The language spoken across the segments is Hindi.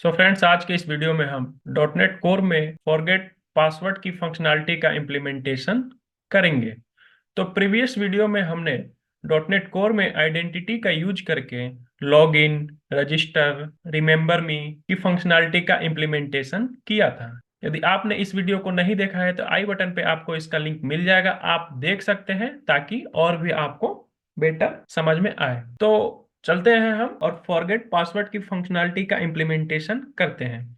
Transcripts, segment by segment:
सो फ्रेंड्स, आज के इस वीडियो में हम डॉटनेट कोर में फॉरगेट पासवर्ड की फंक्शनैलिटी का इम्प्लीमेंटेशन करेंगे। तो प्रीवियस वीडियो में हमने डॉटनेट कोर में आइडेंटिटी का यूज करके लॉगिन, रजिस्टर, रिमेंबर मी की फंक्शनैलिटी का इम्प्लीमेंटेशन किया था। यदि आपने इस वीडियो को नहीं देखा है तो आई बटन पे आपको इसका लिंक मिल जाएगा, आप देख सकते हैं ताकि और भी आपको बेटर समझ में आए। तो चलते हैं हम और फॉरगेट पासवर्ड की फंक्शनैलिटी का इम्प्लीमेंटेशन करते हैं।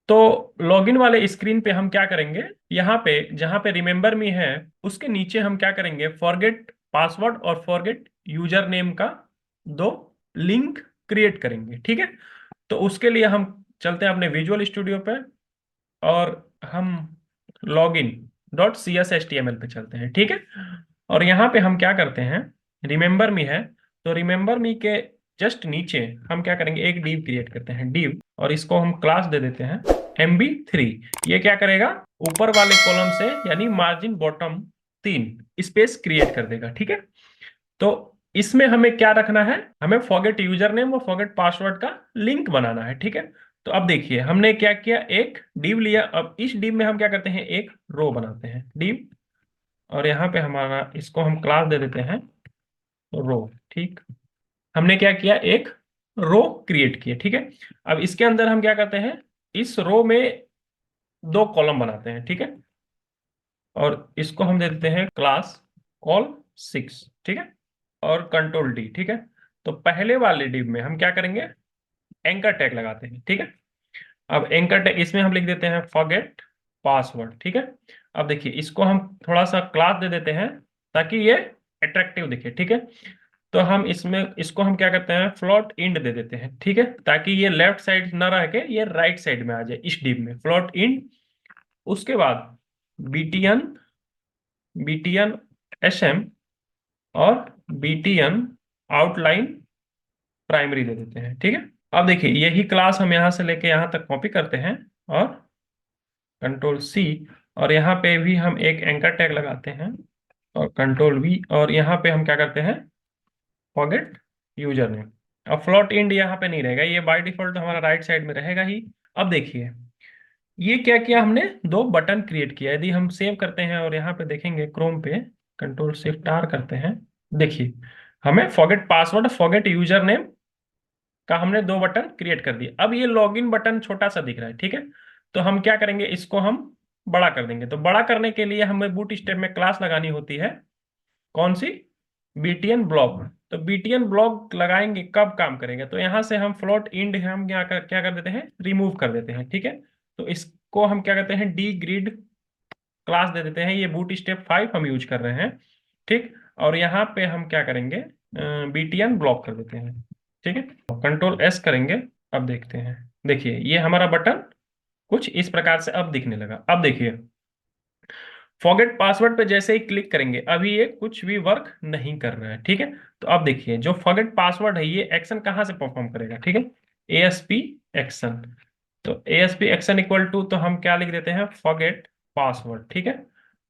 तो लॉगिन वाले स्क्रीन पे हम क्या करेंगे, यहाँ पे जहाँ पे रिमेंबर मी है उसके नीचे हम क्या करेंगे, फॉरगेट पासवर्ड और फॉरगेट यूजर नेम का दो लिंक क्रिएट करेंगे। ठीक है, तो उसके लिए हम चलते हैं अपने विजुअल स्टूडियो पे और हम login dot C S H T M L पे चलते हैं। ठीक है, और यहाँ पे हम क्या करते हैं, रिमेंबर मी है तो रिमेंबर मी के जस्ट नीचे हम क्या करेंगे, एक डिव क्रिएट करते हैं, डिव, और इसको हम क्लास दे देते हैं MB3। ये क्या करेगा, ऊपर वाले कॉलम से यानी मार्जिन बॉटम 3 स्पेस क्रिएट कर देगा। ठीक है, तो इसमें हमें क्या रखना है, हमें फॉरगेट यूजर नेम और फॉरगेट पासवर्ड का लिंक बनाना है। ठीक है, तो अब देखिए हमने क्या किया, एक डिव लिया। अब इस डिव में हम क्या करते हैं, एक रो बनाते हैं, डिव, और यहाँ पे हमारा इसको हम क्लास दे देते हैं रो। ठीक, हमने क्या किया, एक रो क्रिएट किया। ठीक है, अब इसके अंदर हम क्या करते हैं, इस रो में दो कॉलम बनाते हैं। ठीक है, और इसको हम दे देते हैं क्लास कॉल 6। ठीक है, और कंट्रोल डी। ठीक है, तो पहले वाले डिव में हम क्या करेंगे, एंकर टैग लगाते हैं। ठीक है, अब एंकर टैग इसमें हम लिख देते हैं फॉरगेट पासवर्ड। ठीक है, अब देखिए इसको हम थोड़ा सा क्लास दे देते हैं ताकि ये अट्रैक्टिव दिखे। ठीक है, तो हम इसमें इसको हम क्या करते हैं, फ्लोट इंड दे देते हैं। ठीक है, ताकि ये लेफ्ट साइड ना रह के ये राइट साइड में आ जाए, इस डिव में फ्लोट इंड। उसके बाद बीटीएन, बीटीएन SM और बीटीएन आउटलाइन प्राइमरी दे देते हैं। ठीक है, अब देखिए यही क्लास हम यहां से लेके यहां तक कॉपी करते हैं और कंट्रोल C, और यहाँ पे भी हम एक एंकर टैग लगाते हैं और कंट्रोल V, और यहाँ पे हम क्या करते हैं, फॉरगेट यूजर नेम। अब फ्लोट इंड यहाँ पे नहीं रहेगा, ये बाय डिफॉल्ट हमारा राइट साइड में रहेगा ही। अब देखिए ये क्या किया, हमने दो बटन क्रिएट किया। यदि हम सेव करते हैं और यहाँ पे देखेंगे क्रोम पे, कंट्रोल शिफ्ट R करते हैं, देखिए हमें forget password, forget user name का हमने दो बटन क्रिएट कर दिए। अब ये लॉगिन बटन छोटा सा दिख रहा है। ठीक है, तो हम क्या करेंगे, इसको हम बड़ा कर देंगे। तो बड़ा करने के लिए हमें बूट स्टेप में क्लास लगानी होती है, कौन सी, बीटीएन ब्लॉक। तो बीटीएन ब्लॉक लगाएंगे कब काम करेंगे, तो यहां से हम फ्लोट इंड हम क्या कर देते हैं, रिमूव कर देते हैं। ठीक है, तो इसको हम क्या करते हैं, डी ग्रिड क्लास दे देते हैं, ये बूट स्टेप 5 हम यूज कर रहे हैं। ठीक, और यहाँ पे हम क्या करेंगे, बीटीएन ब्लॉक कर देते हैं। ठीक है, कंट्रोल S करेंगे। अब देखते हैं, देखिए ये हमारा बटन कुछ इस प्रकार से अब दिखने लगा। अब देखिए फॉरगेट पासवर्ड पे जैसे ही क्लिक करेंगे अभी ये कुछ भी वर्क नहीं कर रहा है। ठीक है, तो अब देखिए जो फॉरगेट पासवर्ड है ये एक्शन कहाँ से परफॉर्म करेगा। ठीक है, ASP एक्शन। तो ASP एक्शन इक्वल टू, तो हम क्या लिख देते हैं, फॉरगेट पासवर्ड। ठीक है,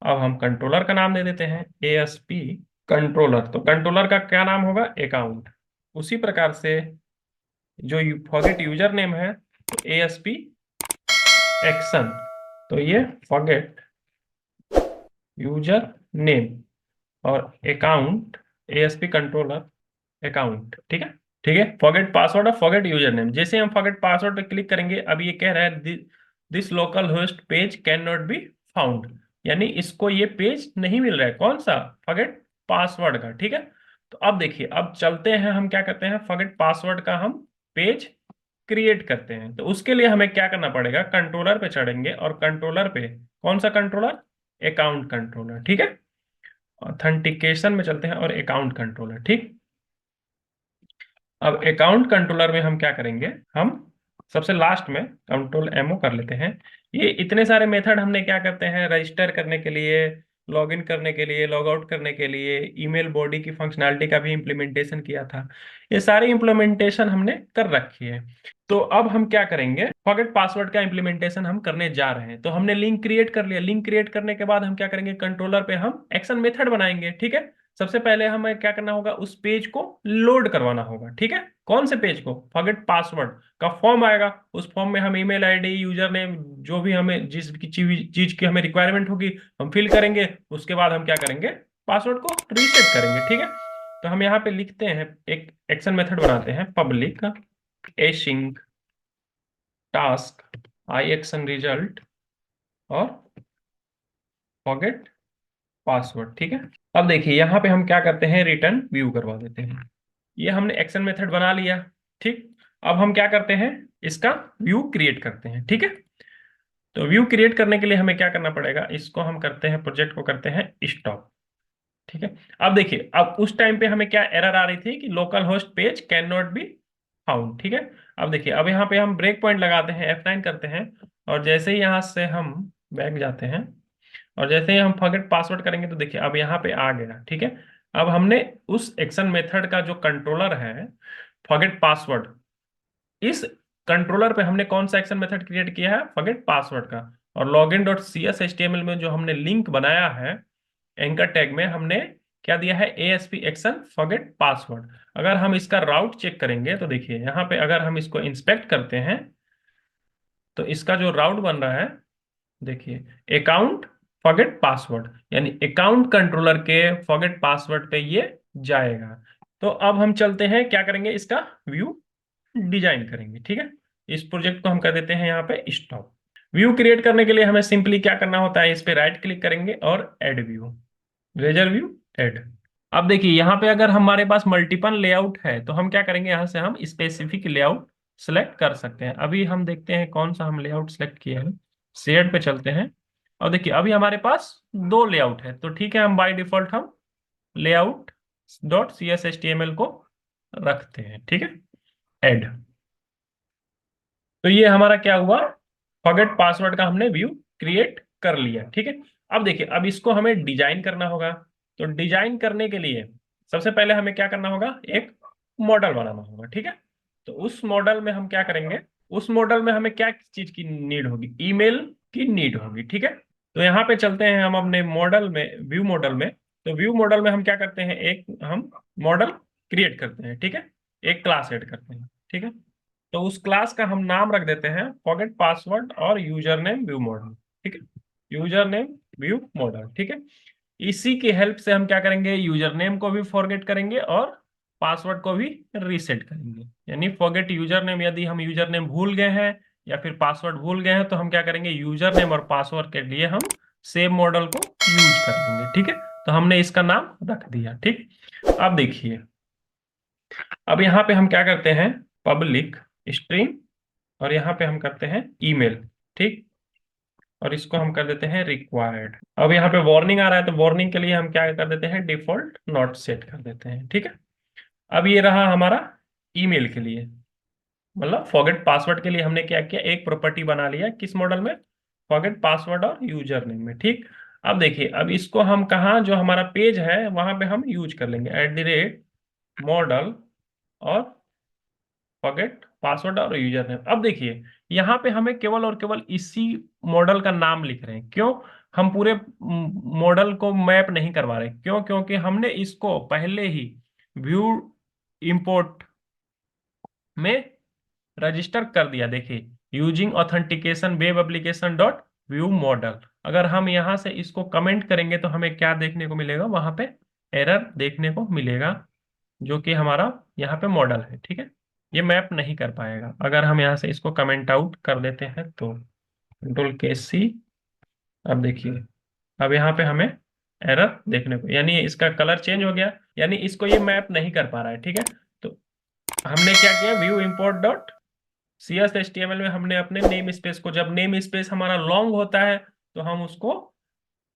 अब हम कंट्रोलर का नाम दे देते हैं ASP कंट्रोलर। तो कंट्रोलर का क्या नाम होगा, अकाउंट। उसी प्रकार से जो फॉरगेट यूजर नेम है तो ASP एक्शन, तो ये फॉरगेट यूजर नेम, और अकाउंट ASP कंट्रोलर अकाउंट। ठीक है, ठीक है, फॉरगेट पासवर्ड और फॉरगेट यूजर नेम। जैसे हम फॉरगेट पासवर्ड पे क्लिक करेंगे अब ये कह रहा है this local host page can not be found, यानी इसको ये पेज नहीं मिल रहा है, कौन सा, फॉरगेट पासवर्ड का। ठीक है, तो अब देखिए अब चलते हैं, हम क्या करते हैं, फॉरगेट पासवर्ड का हम पेज क्रिएट करते हैं। तो उसके लिए हमें क्या करना पड़ेगा, कंट्रोलर पे चढ़ेंगे और कंट्रोलर पे कौन सा कंट्रोलर, अकाउंट कंट्रोलर। ठीक है, ऑथेंटिकेशन में चलते हैं और अकाउंट कंट्रोलर। ठीक, अब अकाउंट कंट्रोलर में हम क्या करेंगे, हम सबसे लास्ट में कंट्रोल MO कर लेते हैं। ये इतने सारे मेथड हमने क्या करते हैं, रजिस्टर करने के लिए, लॉगिन करने के लिए, लॉग आउट करने के लिए, ईमेल बॉडी की फंक्शनैलिटी का भी इम्प्लीमेंटेशन किया था। ये सारी इम्प्लीमेंटेशन हमने कर रखी है। तो अब हम क्या करेंगे, फॉरगेट पासवर्ड का इम्प्लीमेंटेशन हम करने जा रहे हैं। तो हमने लिंक क्रिएट कर लिया, लिंक क्रिएट करने के बाद हम क्या करेंगे, कंट्रोलर पे हम एक्शन मेथड बनाएंगे। ठीक है, सबसे पहले हमें क्या करना होगा, उस पेज को लोड करवाना होगा। ठीक है, कौन से पेज को, फॉरगेट पासवर्ड का फॉर्म आएगा, उस फॉर्म में हम ईमेल आईडी, यूजर नेम, जो भी हमें जिस चीज की हमें रिक्वायरमेंट होगी हम फिल करेंगे। उसके बाद हम क्या करेंगे, पासवर्ड को रीसेट करेंगे। ठीक है, तो हम यहाँ पे लिखते हैं, एक एक्शन मेथड बनाते हैं, public async task I action result और फॉरगेट पासवर्ड। ठीक है, अब देखिए यहाँ पे हम क्या करते हैं, रिटर्न व्यू करवा देते हैं। ये हमने एक्शन मेथड बना लिया। ठीक, अब हम क्या करते हैं, इसका व्यू क्रिएट करते हैं। ठीक है, तो व्यू क्रिएट करने के लिए हमें क्या करना पड़ेगा, इसको हम करते हैं, प्रोजेक्ट को करते हैं स्टॉप। ठीक है, अब देखिए, अब उस टाइम पे हमें क्या एरर आ रही थी कि local host page can not be found. ठीक है, अब देखिए, अब यहाँ पे हम ब्रेक पॉइंट लगाते हैं, F9 करते हैं, और जैसे ही यहाँ से हम बैक जाते हैं और जैसे ही हम फॉरगेट पासवर्ड करेंगे तो देखिए अब यहाँ पे आ गया। ठीक है, अब हमने उस एक्शन मेथड का जो कंट्रोलर है फॉरगेट पासवर्ड, इस कंट्रोलर पे हमने कौन सा एक्शन मेथड क्रिएट किया है, फॉरगेट पासवर्ड का। और login dot C S H T M L में जो हमने लिंक बनाया है एंकर टैग में, हमने क्या दिया है, ASP एक्शन फॉरगेट पासवर्ड। अगर हम इसका राउट चेक करेंगे तो देखिए यहाँ पे अगर हम इसको इंस्पेक्ट करते हैं तो इसका जो राउट बन रहा है, देखिए अकाउंट फॉरगेट पासवर्ड, यानी अकाउंट कंट्रोलर के फॉरगेट पासवर्ड पे ये जाएगा। तो अब हम चलते हैं, क्या करेंगे, इसका व्यू डिजाइन करेंगे। ठीक है, इस प्रोजेक्ट को हम कर देते हैं यहाँ पे स्टॉप। व्यू क्रिएट करने के लिए हमें सिंपली क्या करना होता है, इस पे राइट क्लिक करेंगे और add view, razor view add. अब देखिए यहाँ पे अगर हमारे पास मल्टीपल लेआउट है तो हम क्या करेंगे, यहाँ से हम स्पेसिफिक लेआउट सेलेक्ट कर सकते हैं। अभी हम देखते हैं कौन सा हम लेआउट सेलेक्ट किए हैं, शेयर्ड पे चलते हैं और देखिए अभी हमारे पास दो लेआउट है। तो ठीक है, हम बाय डिफॉल्ट हम layout dot C S H T M L को रखते हैं। ठीक है, ऐड। तो ये हमारा क्या हुआ, फॉरगेट पासवर्ड का हमने व्यू क्रिएट कर लिया। ठीक है, अब देखिए, अब इसको हमें डिजाइन करना होगा। तो डिजाइन करने के लिए सबसे पहले हमें क्या करना होगा, एक मॉडल बनाना होगा। ठीक है, तो उस मॉडल में हम क्या करेंगे, उस मॉडल में हमें क्या चीज की नीड होगी, ईमेल की नीड होगी। ठीक है, तो यहाँ पे चलते हैं हम अपने मॉडल में, व्यू मॉडल में। तो व्यू मॉडल में हम क्या करते हैं, एक हम मॉडल क्रिएट करते हैं। ठीक है, एक क्लास ऐड करते हैं। ठीक है, तो उस क्लास का हम नाम रख देते हैं फॉरगेट पासवर्ड और यूजर नेम व्यू मॉडल। ठीक है, यूजर नेम व्यू मॉडल। ठीक है, इसी की हेल्प से हम क्या करेंगे, यूजर नेम को भी फॉरगेट करेंगे और पासवर्ड को भी रीसेट करेंगे। यानी फॉरगेट यूजर नेम, यदि हम यूजर नेम भूल गए हैं या फिर पासवर्ड भूल गए हैं तो हम क्या करेंगे, यूजर नेम और पासवर्ड के लिए हम सेम मॉडल को यूज कर लेंगे। ठीक है, तो हमने इसका नाम रख दिया। ठीक, अब देखिए, अब यहाँ पे हम क्या करते हैं, पब्लिक स्ट्रिंग, और यहाँ पे हम करते हैं ईमेल। ठीक, और इसको हम कर देते हैं रिक्वायर्ड। अब यहाँ पे वार्निंग आ रहा है तो वार्निंग के लिए हम क्या कर देते हैं, डिफॉल्ट नॉट सेट कर देते हैं। ठीक है, अब ये रहा हमारा ईमेल के लिए, मतलब फॉरगेट पासवर्ड के लिए हमने क्या किया, एक प्रॉपर्टी बना लिया किस मॉडल में, फॉरगेट पासवर्ड और यूजर नेम में। ठीक, अब देखिए, अब इसको हम कहाँ, जो हमारा पेज है वहां पे हम यूज कर लेंगे, @मॉडल और फॉरगेट पासवर्ड और यूजर नेम। अब देखिए यहाँ पे हमें केवल और केवल इसी मॉडल का नाम लिख रहे हैं, क्यों, हम पूरे मॉडल को मैप नहीं करवा रहे, क्यों, क्योंकि हमने इसको पहले ही व्यू इंपोर्ट में रजिस्टर कर दिया। देखिए, using authentication web application dot view model. अगर हम यहाँ से इसको कमेंट करेंगे तो हमें क्या देखने को मिलेगा, वहां पे एरर देखने को मिलेगा, जो कि हमारा यहाँ पे मॉडल है। ठीक है, ये मैप नहीं कर पाएगा। अगर हम यहाँ से इसको कमेंट आउट कर देते हैं तो Ctrl+C, अब देखिए, अब यहाँ पे हमें एरर देखने को, यानी इसका कलर चेंज हो गया, यानी इसको ये मैप नहीं कर पा रहा है। ठीक है, तो हमने क्या किया, view import dot C S H T M L में हमने अपने नेम स्पेस को, जब नेम स्पेस हमारा लॉन्ग होता है तो हम उसको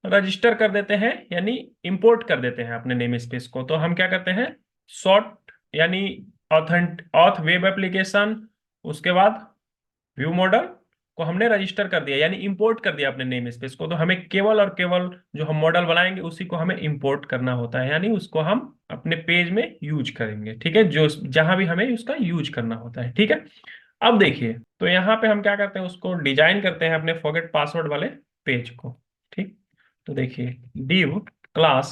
रजिस्टर कर देते हैं, यानी इंपोर्ट कर देते हैं अपने नेम स्पेस को। तो हम क्या करते हैं, शॉर्ट, यानी ऑथ वेब एप्लीकेशन, उसके बाद व्यू मॉडल को हमने रजिस्टर कर दिया, यानी इंपोर्ट कर दिया अपने नेम स्पेस को। तो हमें केवल और केवल जो हम मॉडल बनाएंगे उसी को हमें इंपोर्ट करना होता है, यानी उसको हम अपने पेज में यूज करेंगे। ठीक है, जो जहां भी हमें उसका यूज करना होता है। ठीक है, अब देखिए, तो यहाँ पे हम क्या करते हैं, उसको डिजाइन करते हैं अपने फॉरगेट पासवर्ड वाले पेज को। ठीक, तो देखिए, div क्लास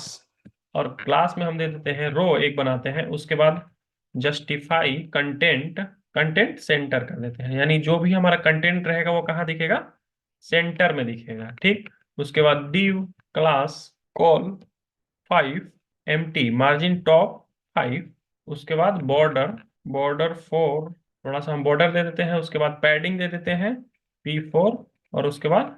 और क्लास में हम दे देते हैं रो एक बनाते हैं, उसके बाद जस्टिफाई कंटेंट, कंटेंट सेंटर कर देते हैं, यानी जो भी हमारा कंटेंट रहेगा वो कहाँ दिखेगा, सेंटर में दिखेगा। ठीक, उसके बाद div class call 5 empty margin top 5, उसके बाद बॉर्डर, बॉर्डर 4, थोड़ा सा हम बॉर्डर दे देते हैं, उसके बाद पैडिंग दे देते हैं P4, और उसके बाद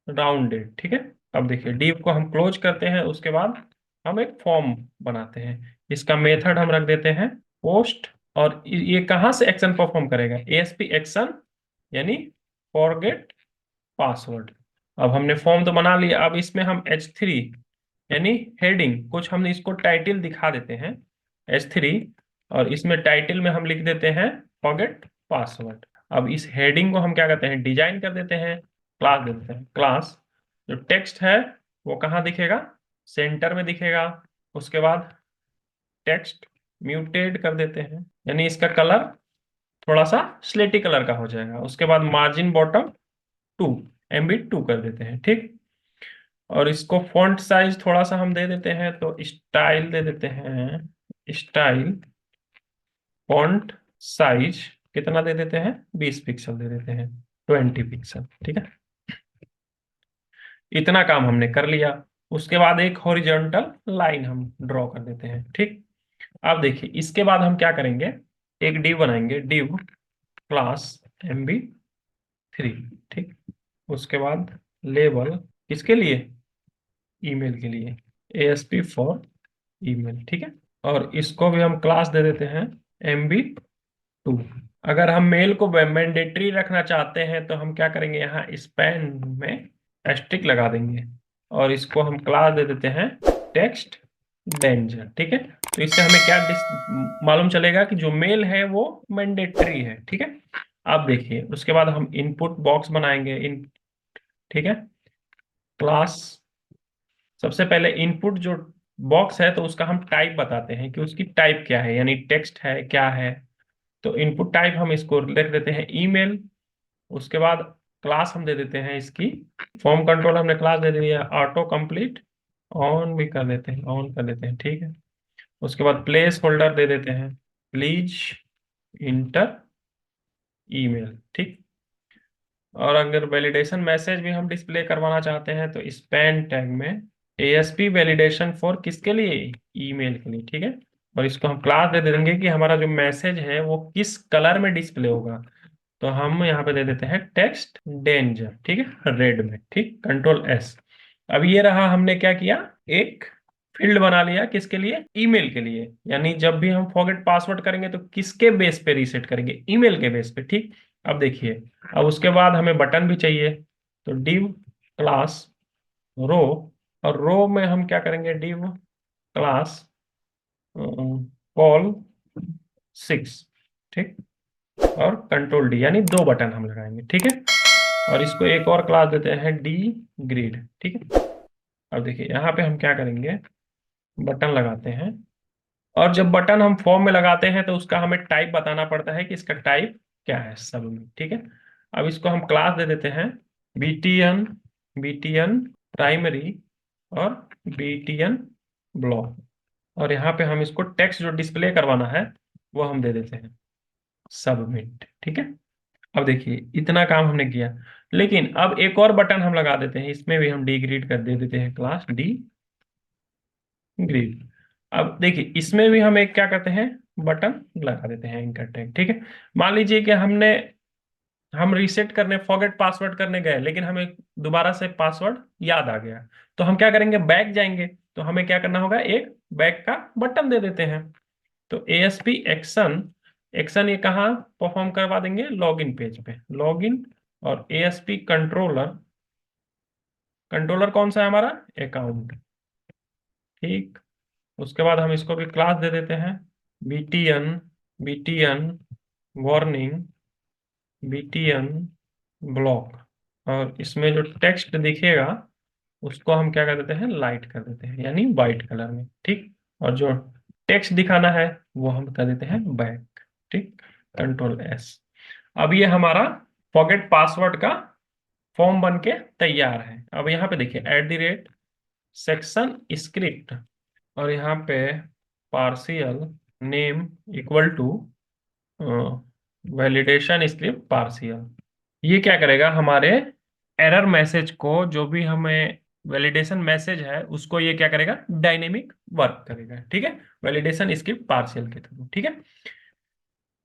राउंडेड। ठीक है, अब देखिए div को हम क्लोज करते हैं, उसके बाद हम एक फॉर्म बनाते हैं, इसका मेथड हम रख देते हैं पोस्ट, और ये कहाँ से एक्शन परफॉर्म करेगा, ASP एक्शन, यानी फॉरगेट पासवर्ड। अब हमने फॉर्म तो बना लिया, अब इसमें हम H3 यानी हेडिंग, कुछ हमने इसको टाइटल दिखा देते हैं H3, और इसमें टाइटल में हम लिख देते हैं फॉरगेट पासवर्ड। अब इस हेडिंग को हम क्या करते हैं, डिजाइन कर देते हैं, क्लास दे देते हैं, क्लास जो टेक्स्ट है वो कहाँ दिखेगा, सेंटर में दिखेगा। उसके बाद टेक्स्ट म्यूटेड कर देते हैं, यानी इसका कलर थोड़ा सा स्लेटी कलर का हो जाएगा। उसके बाद मार्जिन बॉटम 2 MB 2 कर देते हैं। ठीक, और इसको फॉन्ट साइज थोड़ा सा हम दे देते हैं, तो स्टाइल दे देते हैं, स्टाइल फॉन्ट साइज कितना दे देते हैं, 20 पिक्सल दे देते हैं, 20 पिक्सल। ठीक है, इतना काम हमने कर लिया। उसके बाद एक हॉरिजॉन्टल लाइन हम ड्रॉ कर देते हैं। ठीक, अब देखिए इसके बाद हम क्या करेंगे, एक डिव बनाएंगे, डिव क्लास MB 3। ठीक, उसके बाद लेबल किसके लिए, ईमेल के लिए, ASP फॉर ईमेल। ठीक है, और इसको भी हम क्लास दे देते हैं MB 2। अगर हम मेल को मैंडेटरी रखना चाहते हैं तो हम क्या करेंगे, यहाँ स्पैन में एस्ट्रिक लगा देंगे, और इसको हम क्लास दे देते हैं टेक्स्ट डेंजर। ठीक है, तो इससे हमें क्या मालूम चलेगा कि जो मेल है वो मैंडेटरी है। ठीक है, अब देखिए उसके बाद हम इनपुट बॉक्स बनाएंगे इन। ठीक है, क्लास, सबसे पहले इनपुट जो बॉक्स है तो उसका हम टाइप बताते हैं कि उसकी टाइप क्या है, यानी टेक्स्ट है क्या है। तो इनपुट टाइप हम इसको लिख देते हैं ईमेल। उसके बाद क्लास हम दे देते हैं इसकी, फॉर्म कंट्रोल हमने क्लास दे दिया, ऑटो कंप्लीट ऑन भी कर देते हैं, ऑन कर देते हैं। ठीक है, उसके बाद प्लेस होल्डर दे देते हैं, प्लीज इंटर ईमेल। ठीक, और अगर वैलिडेशन मैसेज भी हम डिस्प्ले करवाना चाहते हैं तो स्पैन टैग में ASP वैलिडेशन फॉर किसके लिए, ईमेल के लिए। ठीक है, और इसको हम क्लास दे देंगे कि हमारा जो मैसेज है वो किस कलर में डिस्प्ले होगा, तो हम यहाँ पे दे देते हैं टेक्स्ट डेंजर। ठीक है, रेड में। ठीक, कंट्रोल S। अब ये रहा, हमने क्या किया, एक फील्ड बना लिया किसके लिए, ईमेल के लिए, यानी जब भी हम फॉरगेट पासवर्ड करेंगे तो किसके बेस पे रीसेट करेंगे, ईमेल के बेस पे। ठीक, अब देखिए, अब उसके बाद हमें बटन भी चाहिए, तो div क्लास रो, और रो में हम क्या करेंगे, div क्लास कॉल 6। ठीक, और कंट्रोल D, यानी 2 बटन हम लगाएंगे। ठीक है, और इसको एक और क्लास देते हैं डी ग्रिड। ठीक है, अब देखिए यहाँ पे हम क्या करेंगे, बटन लगाते हैं, और जब बटन हम फॉर्म में लगाते हैं तो उसका हमें टाइप बताना पड़ता है कि इसका टाइप क्या है, सब में। ठीक है, अब इसको हम क्लास दे देते हैं BTN, BTN प्राइमरी, और BTN ब्लॉक, और यहाँ पे हम इसको टेक्स्ट जो डिस्प्ले करवाना है वो हम दे देते हैं सबमिट। ठीक है, अब देखिए इतना काम हमने किया, लेकिन अब एक और बटन हम लगा देते हैं, इसमें भी हम डी ग्रिड कर दे देते हैं, क्लास डी ग्रिड। अब देखिए इसमें भी हम एक क्या करते हैं, बटन लगा देते हैं एंकर टैग। ठीक है, मान लीजिए कि हम रीसेट करने, फॉरगेट पासवर्ड करने गए, लेकिन हमें दोबारा से पासवर्ड याद आ गया, तो हम क्या करेंगे, बैक जाएंगे, तो हमें क्या करना होगा, एक बैक का बटन दे देते हैं। तो ASP एक्शन, एक्शन ये कहाँ परफॉर्म करवा देंगे, लॉगिन पेज पे, लॉगिन, और ASP कंट्रोलर, कंट्रोलर कौन सा है हमारा, अकाउंट। ठीक, उसके बाद हम इसको भी क्लास दे देते हैं BTN, BTN warning, BTN block, और इसमें जो टेक्स्ट दिखेगा उसको हम क्या कर देते हैं, लाइट कर देते हैं, यानी वाइट कलर में। ठीक, और जो टेक्स्ट दिखाना है वो हम कर देते हैं बैक। ठीक, कंट्रोल S। अब ये हमारा फॉरगेट पासवर्ड का फॉर्म बन के तैयार है। अब यहाँ पे देखिए @ सेक्शन स्क्रिप्ट, और यहाँ पे partial name equal to validation script partial. ये क्या करेगा, हमारे एरर मैसेज को, जो भी हमें वैलिडेशन मैसेज है उसको ये क्या करेगा, डायनेमिक वर्क करेगा। ठीक है, वैलिडेशन स्क्रिप्ट पार्शियल के थ्रू। ठीक है,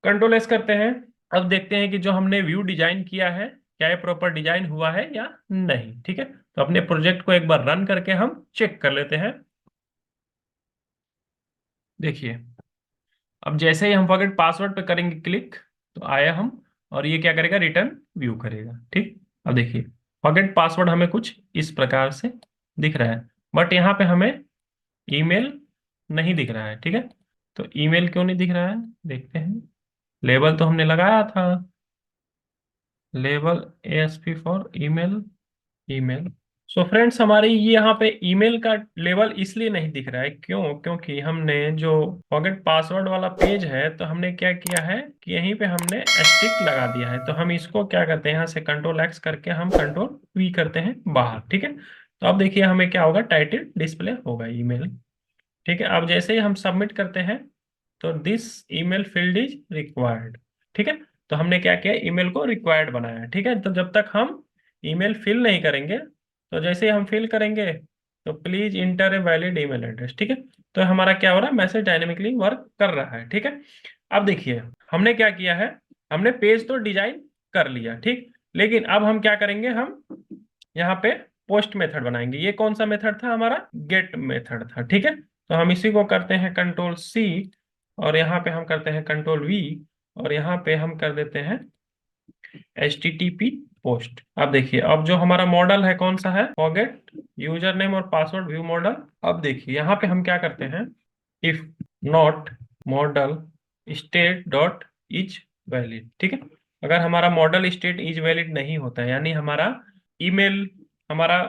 कंट्रोल एस करते हैं। अब देखते हैं कि जो हमने व्यू डिजाइन किया है क्या ये प्रॉपर डिजाइन हुआ है या नहीं। ठीक है, तो अपने प्रोजेक्ट को एक बार रन करके हम चेक कर लेते हैं। देखिए, अब जैसे ही हम फॉरगेट पासवर्ड पे करेंगे क्लिक, तो आया हम, और ये क्या करेगा, रिटर्न व्यू करेगा। ठीक, अब देखिए फॉरगेट पासवर्ड हमें कुछ इस प्रकार से दिख रहा है, बट यहाँ पे हमें ईमेल नहीं दिख रहा है। ठीक है, तो ईमेल क्यों नहीं दिख रहा है, देखते हैं। लेबल तो हमने लगाया था, label ASP for email, email. So friends, हमारे ये यहाँ पे ईमेल का लेवल इसलिए नहीं दिख रहा है, क्यों, क्योंकि हमने जो फॉरगेट पासवर्ड वाला पेज है, तो हमने क्या किया है कि यहीं पे हमने एस्टिक लगा दिया है। तो हम इसको क्या करते हैं, यहाँ से कंट्रोल एक्स करके हम कंट्रोल वी करते हैं बाहर। ठीक है, तो अब देखिए हमें क्या होगा, टाइटल डिस्प्ले होगा ईमेल। ठीक है, अब जैसे ही हम सबमिट करते हैं, तो this email field is required. ठीक है, तो हमने क्या किया, ईमेल को रिक्वायर्ड बनाया। ठीक है, तो जब तक हम ईमेल फिल नहीं करेंगे, तो जैसे ही हम फिल करेंगे, तो please inter a valid email address. ठीक है, तो हमारा क्या हो रहा है, मैसेज डायनेमिकली वर्क कर रहा है। ठीक है, अब देखिए हमने क्या किया है, हमने पेज तो डिजाइन कर लिया। ठीक, लेकिन अब हम क्या करेंगे, हम यहाँ पे पोस्ट मेथड बनाएंगे। ये कौन सा मेथड था, हमारा गेट मेथड था। ठीक है, तो हम इसी को करते हैं कंट्रोल C, और यहाँ पे हम करते हैं कंट्रोल V, और यहाँ पे हम कर देते हैं HTTP पोस्ट। अब देखिए, अब जो हमारा मॉडल है कौन सा है, फॉरगेट यूजर नेम और पासवर्ड व्यू मॉडल। अब देखिए यहाँ पे हम क्या करते हैं, if not model state dot is valid. ठीक है, अगर हमारा मॉडल स्टेट इज वैलिड नहीं होता है, यानी हमारा ईमेल हमारा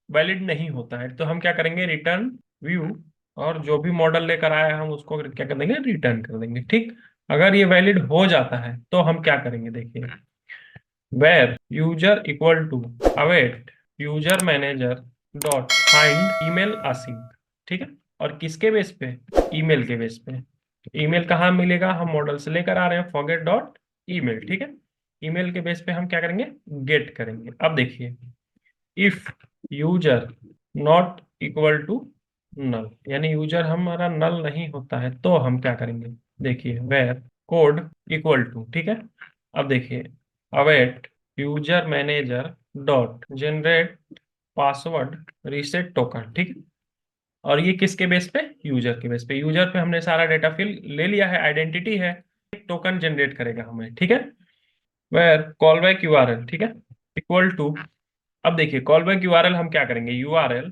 वैलिड नहीं होता है, तो हम क्या करेंगे, रिटर्न व्यू, और जो भी मॉडल लेकर आया है हम उसको क्या कर देंगे, रिटर्न कर देंगे। ठीक, अगर ये वैलिड हो जाता है तो हम क्या करेंगे, देखिए where user equal to await user manager dot find email async। ठीक है, और किसके बेस पे, ईमेल के बेस पे। ईमेल कहाँ मिलेगा, हम मॉडल से लेकर आ रहे हैं फॉरगेट डॉट ईमेल। ठीक है, ईमेल के बेस पे हम क्या करेंगे, गेट करेंगे। अब देखिए, if user not equal to null, यानी यूजर हमारा नल नहीं होता है, तो हम क्या करेंगे, देखिए वेर कोड इक्वल टू। ठीक है, अब देखिए await user manager dot generate password reset token. ठीक है, और ये किसके बेस पे, यूजर के बेस पे। यूजर पे हमने सारा डेटा फिल ले लिया है, आइडेंटिटी है, टोकन जनरेट करेगा हमें। ठीक है, वेर कॉल बैक URL। ठीक है, इक्वल टू, अब देखिए कॉल बैक URL हम क्या करेंगे, URL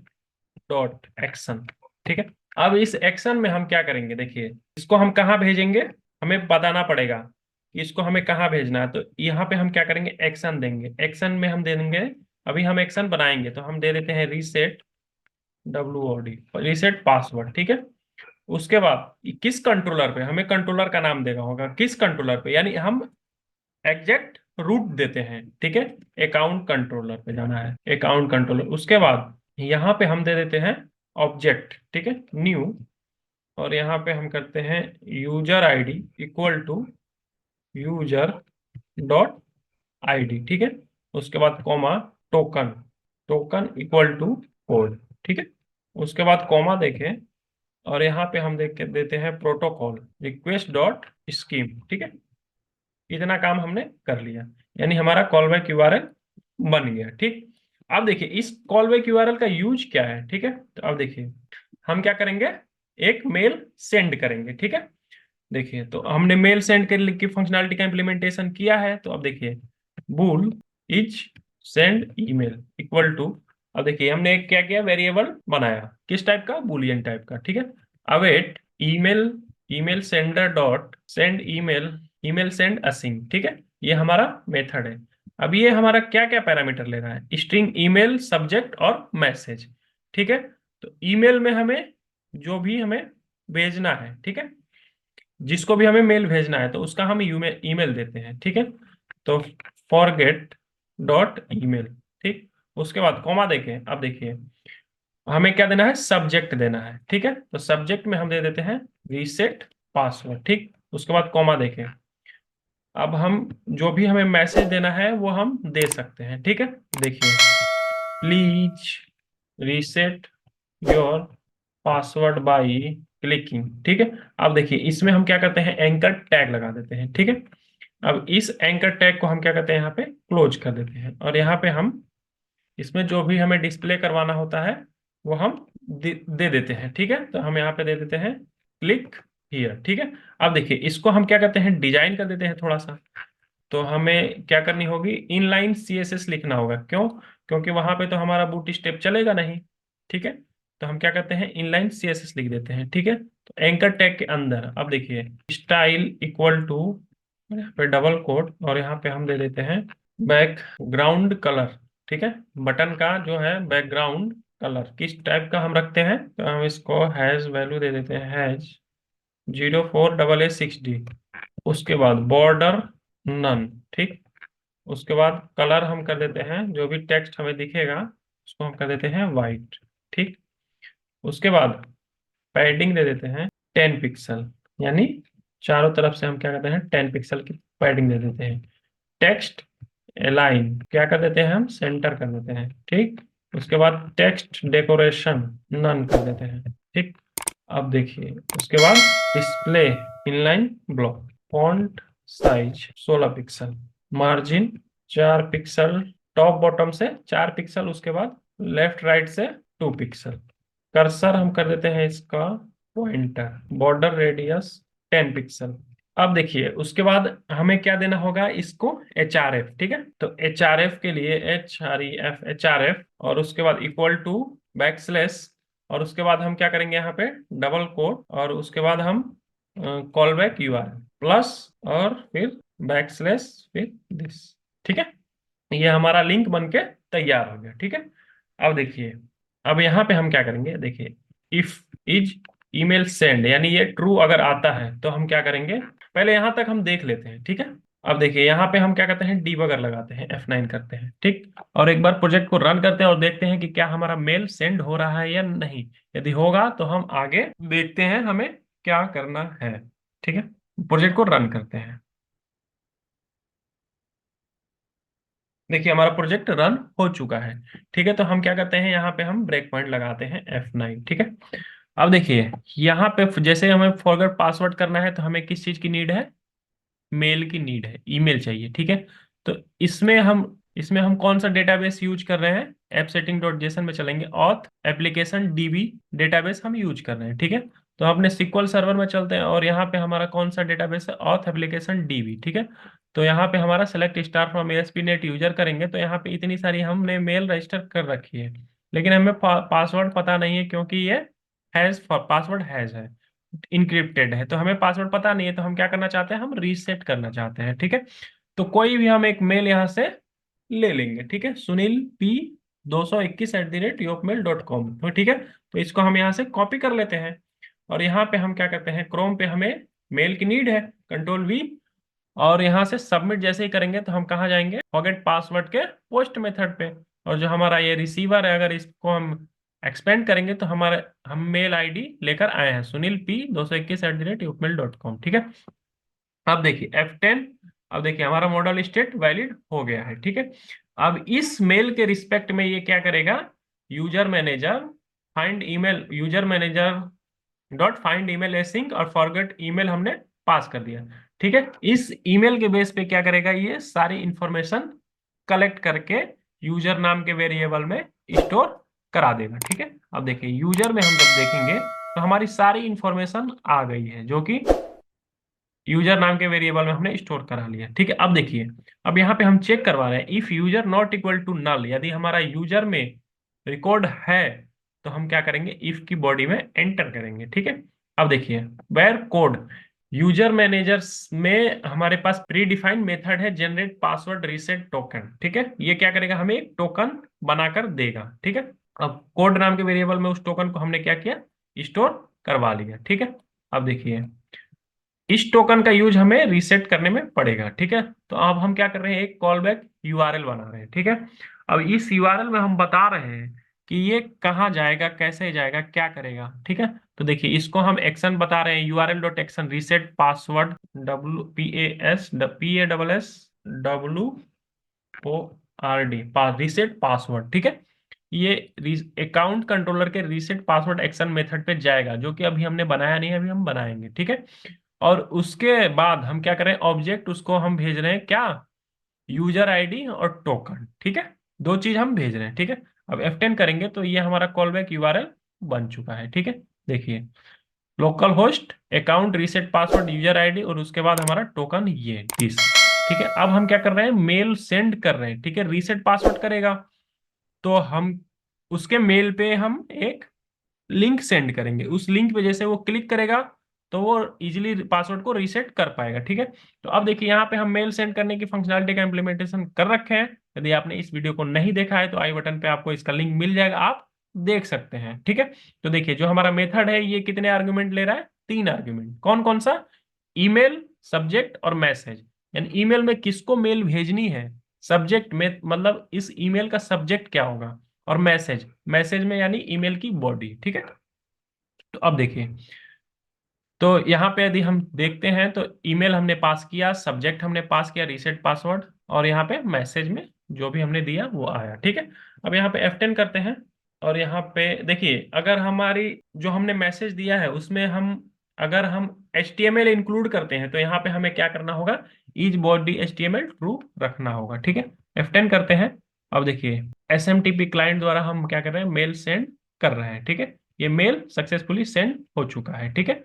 डॉट एक्शन। ठीक है, अब इस एक्शन में हम क्या करेंगे, देखिए इसको हम कहाँ भेजेंगे, हमें बताना पड़ेगा कि इसको हमें कहाँ भेजना है। तो यहाँ पे हम क्या करेंगे, एक्शन देंगे। एक्शन में हम दे देंगे, अभी हम एक्शन बनाएंगे तो हम दे देते हैं रीसेट WOD, रीसेट पासवर्ड। ठीक है, उसके बाद किस कंट्रोलर पे, हमें कंट्रोलर का नाम देगा होगा, किस कंट्रोलर पे, यानी हम एग्जैक्ट रूट देते हैं। ठीक है, अकाउंट कंट्रोलर पे जाना है, अकाउंट कंट्रोलर। उसके बाद यहाँ पे हम दे देते हैं ऑब्जेक्ट। ठीक है, न्यू, और यहाँ पे हम करते हैं user ID equal to user dot ID। ठीक है, उसके बाद comma token, token equal to code. ठीक है, उसके बाद कॉमा देखें, और यहाँ पे हम देख के देते हैं प्रोटोकॉल रिक्वेस्ट डॉट स्कीम। ठीक है, इतना काम हमने कर लिया, यानी हमारा कॉल बैक URL बन गया। ठीक, अब देखिए इस कॉल बैक URL का यूज क्या है। ठीक है, तो अब देखिए हम क्या करेंगे, एक मेल सेंड करेंगे। ठीक है, देखिए तो हमने मेल सेंड करने की फंक्शनैलिटी का इम्प्लीमेंटेशन किया है। तो अब देखिए bool is send email equal to, अब देखिए हमने एक क्या किया, वेरिएबल बनाया, किस टाइप का, बुलियन टाइप का। ठीक है, await email, email sender dot send email, email send using. ठीक है, ये हमारा मेथड है। अब ये हमारा क्या क्या पैरामीटर ले रहा है, स्ट्रिंग, ईमेल, सब्जेक्ट और मैसेज। ठीक है, तो ईमेल में हमें जो भी हमें भेजना है, ठीक है, जिसको भी हमें मेल भेजना है, तो उसका हम ईमेल देते हैं। ठीक है, तो फॉरगेट डॉट ईमेल। ठीक, उसके बाद कॉमा देखें, अब देखिए हमें क्या देना है, सब्जेक्ट देना है, ठीक है। तो सब्जेक्ट में हम दे देते हैं रीसेट पासवर्ड, ठीक। उसके बाद कॉमा देखें। अब हम जो भी हमें मैसेज देना है वो हम दे सकते हैं, ठीक है। देखिए, please reset your password by clicking, ठीक है। अब देखिए, इसमें हम क्या करते हैं, एंकर टैग लगा देते हैं, ठीक है। अब इस एंकर टैग को हम क्या करते हैं, यहाँ पे क्लोज कर देते हैं, और यहाँ पे हम इसमें जो भी हमें डिस्प्ले करवाना होता है वो हम दे देते हैं, ठीक है। तो हम यहाँ पे दे देते हैं क्लिक हियर, ठीक है। अब देखिए, इसको हम क्या करते हैं, डिजाइन कर देते हैं थोड़ा सा। तो हमें क्या करनी होगी, इनलाइन सीएसएस लिखना होगा। क्यों? क्योंकि वहां पे तो हमारा बूट स्टेप चलेगा नहीं, ठीक है। तो हम क्या करते हैं, इनलाइन सीएसएस लिख देते हैं, ठीक है। तो एंकर टैग के अंदर अब देखिए, स्टाइल इक्वल टू, यहाँ पे डबल कोट, और यहाँ पे हम दे देते हैं बैकग्राउंड कलर, ठीक है। बटन का जो है बैकग्राउंड कलर किस टाइप का हम रखते हैं, तो हम इसको हैज वैल्यू दे देते हैं, हैज 04AA6D। उसके बाद बॉर्डर नन, ठीक। उसके बाद कलर हम कर देते हैं, जो भी टेक्स्ट हमें दिखेगा उसको हम कर देते हैं वाइट, ठीक। उसके बाद पैडिंग दे देते हैं 10 पिक्सल, यानी चारों तरफ से हम क्या करते हैं, 10 पिक्सल की पैडिंग दे देते हैं। टेक्स्ट अलाइन क्या कर देते हैं, हम सेंटर कर देते हैं, ठीक। उसके बाद टेक्स्ट डेकोरेशन नन कर देते हैं, ठीक। अब देखिए, उसके बाद display inline block, font size 16 pixel, margin 4 pixel, top bottom से 4 पिक्सल, उसके बाद लेफ्ट राइट से 2 पिक्सल। कर्सर हम कर देते हैं इसका पॉइंटर, बॉर्डर रेडियस 10 पिक्सल। अब देखिए, उसके बाद हमें क्या देना होगा, इसको HRF, ठीक है। तो HRF के लिए HREF HRF, और उसके बाद इक्वल टू बैकस्लैश, और उसके बाद हम क्या करेंगे, यहाँ पे डबल कोट, और उसके बाद हम कॉल बैक URL प्लस, और फिर बैकस्लैश, फिर दिस, ठीक है। ये हमारा लिंक बन के तैयार हो गया, ठीक है। अब देखिए, अब यहाँ पे हम क्या करेंगे, देखिए, इफ इज ईमेल सेंड, यानी ये ट्रू अगर आता है तो हम क्या करेंगे, पहले यहाँ तक हम देख लेते हैं, ठीक है। अब देखिए, यहाँ पे हम क्या करते हैं, डीबगर लगाते हैं, F9 करते हैं, ठीक। और एक बार प्रोजेक्ट को रन करते हैं और देखते हैं कि क्या हमारा मेल सेंड हो रहा है या नहीं। यदि होगा तो हम आगे देखते हैं हमें क्या करना है, ठीक है। प्रोजेक्ट को रन करते हैं। देखिए, हमारा प्रोजेक्ट रन हो चुका है, ठीक है। तो हम क्या करते हैं, यहाँ पे हम ब्रेक पॉइंट लगाते हैं F9, ठीक है। अब देखिए, यहाँ पे जैसे हमें फॉरगेट पासवर्ड करना है तो हमें किस चीज की नीड है, मेल की नीड है, ईमेल चाहिए, ठीक है। तो इसमें हम कौन सा डेटाबेस यूज कर रहे हैं, एप सेटिंग डॉट जेसन में चलेंगे, ऑथ एप्लीकेशन डीबी डेटाबेस हम यूज कर रहे हैं, ठीक है। तो अपने सिक्वल सर्वर में चलते हैं, और यहाँ पे हमारा कौन सा डेटाबेस है, ऑथ एप्लीकेशन डीबी, ठीक है। तो यहाँ पे हमारा select star from ASP.NET user करेंगे, तो यहाँ पे इतनी सारी हमने मेल रजिस्टर कर रखी है, लेकिन हमें पासवर्ड पता नहीं है, क्योंकि ये हैज पासवर्ड हैज है, इनक्रिप्टेड है। तो हमें पासवर्ड पता नहीं है, तो हम क्या करना चाहते हैं, हम रीसेट करना चाहते हैं, ठीक है। तो कोई भी हम एक मेल यहाँ से ले लेंगे, ठीक है, sunilp221@yopmail.com, तो ठीक है। तो इसको हम यहाँ से कॉपी कर लेते हैं, और यहाँ पे हम क्या करते हैं, क्रोम पे हमें मेल की नीड है, Ctrl+V, और यहाँ से सबमिट जैसे ही करेंगे तो हम कहाँ जाएंगे, फॉरगेट पासवर्ड के पोस्ट मेथड पे। और जो हमारा ये रिसीवर है, अगर इसको हम एक्सपेंड करेंगे तो हमारे हम मेल आईडी लेकर आए हैं, sunilp221@yopmail.com, ठीक है। अब देखिए F10, अब देखिए हमारा मॉडल स्टेट वैलिड हो गया है, ठीक है। अब इस मेल के रिस्पेक्ट में ये क्या करेगा, user manager find email, user manager dot find email async, और फॉरगेट ईमेल हमने पास कर दिया, ठीक है। इस ईमेल के बेस पे क्या करेगा, ये सारी इंफॉर्मेशन कलेक्ट करके यूजर नाम के वेरिएबल में स्टोर करा देगा, ठीक है। अब देखिए, यूजर में हम जब देखेंगे तो हमारी सारी इंफॉर्मेशन आ गई है, जो कि यूजर नाम के वेरिएबल में हमने स्टोर करा लिया, ठीक है। अब देखिए, अब यहाँ पे हम चेक करवा रहे हैं, if user not equal to null, यदि हमारा यूजर में रिकॉर्ड है तो हम क्या करेंगे, इफ की बॉडी में एंटर करेंगे, ठीक है। अब देखिए, वेयर कोड यूजर मैनेजर में हमारे पास प्री डिफाइंड मेथड है जनरेट पासवर्ड रीसेट टोकन, ठीक है। ये क्या करेगा, हमें एक टोकन बनाकर देगा, ठीक है। अब कोड नाम के वेरिएबल में उस टोकन को हमने क्या किया, स्टोर करवा लिया, ठीक है। अब देखिए, इस टोकन का यूज हमें रीसेट करने में पड़ेगा, ठीक है। तो अब हम क्या कर रहे हैं, एक कॉल बैक URL बना रहे हैं, ठीक है। अब इस URL में हम बता रहे हैं कि ये कहाँ जाएगा, कैसे जाएगा, क्या करेगा। ठीक है, तो देखिए इसको हम एक्शन बता रहे हैं, url.action reset password, PASWRD, reset password. ठीक है, ये अकाउंट कंट्रोलर के रीसेट पासवर्ड एक्शन मेथड पे जाएगा, जो कि अभी हमने बनाया नहीं है, अभी हम बनाएंगे। ठीक है, और उसके बाद हम क्या करें, ऑब्जेक्ट उसको हम भेज रहे हैं क्या, यूजर आईडी और टोकन। ठीक है, दो चीज हम भेज रहे हैं। ठीक है, अब F10 करेंगे तो ये हमारा कॉल बैक यूआरएल बन चुका है। ठीक है, देखिए local host, account reset password, user ID और उसके बाद हमारा टोकन ये 30। ठीक है, अब हम क्या कर रहे हैं, मेल सेंड कर रहे हैं। ठीक है, रीसेट पासवर्ड करेगा तो हम उसके मेल पे हम एक लिंक सेंड करेंगे, उस लिंक पे जैसे वो क्लिक करेगा तो वो इजीली पासवर्ड को रीसेट कर पाएगा। ठीक है, तो अब देखिए यहाँ पे हम मेल सेंड करने की फंक्शनलिटी का इंप्लीमेंटेशन कर रखे हैं। यदि आपने इस वीडियो को नहीं देखा है तो आई बटन पे आपको इसका लिंक मिल जाएगा, आप देख सकते हैं। ठीक है, तो देखिए जो हमारा मेथड है ये कितने आर्गुमेंट ले रहा है, 3 आर्गुमेंट। कौन कौन सा, ईमेल, सब्जेक्ट और मैसेज। यानी ईमेल में किसको मेल भेजनी है, सब्जेक्ट में मतलब इस ईमेल का सब्जेक्ट क्या होगा, और मैसेज, मैसेज में यानी ईमेल की बॉडी। ठीक है, तो अब देखिए, तो यहाँ पे यदि हम देखते हैं तो ईमेल हमने पास किया, सब्जेक्ट हमने पास किया रीसेट पासवर्ड, और यहाँ पे मैसेज में जो भी हमने दिया वो आया। ठीक है, अब यहाँ पे F10 करते हैं और यहाँ पे देखिए अगर हमारी जो हमने मैसेज दिया है उसमें हम अगर हम HTML इंक्लूड करते हैं तो यहाँ पे हमें क्या करना होगा, ईच बॉडी HTML ट्रू रखना होगा। ठीक है, F10 करते हैं। अब देखिए SMTP क्लाइंट द्वारा हम क्या कर रहे हैं, मेल सेंड कर रहे हैं। ठीक है, ये मेल सक्सेसफुली सेंड हो चुका है। ठीक है,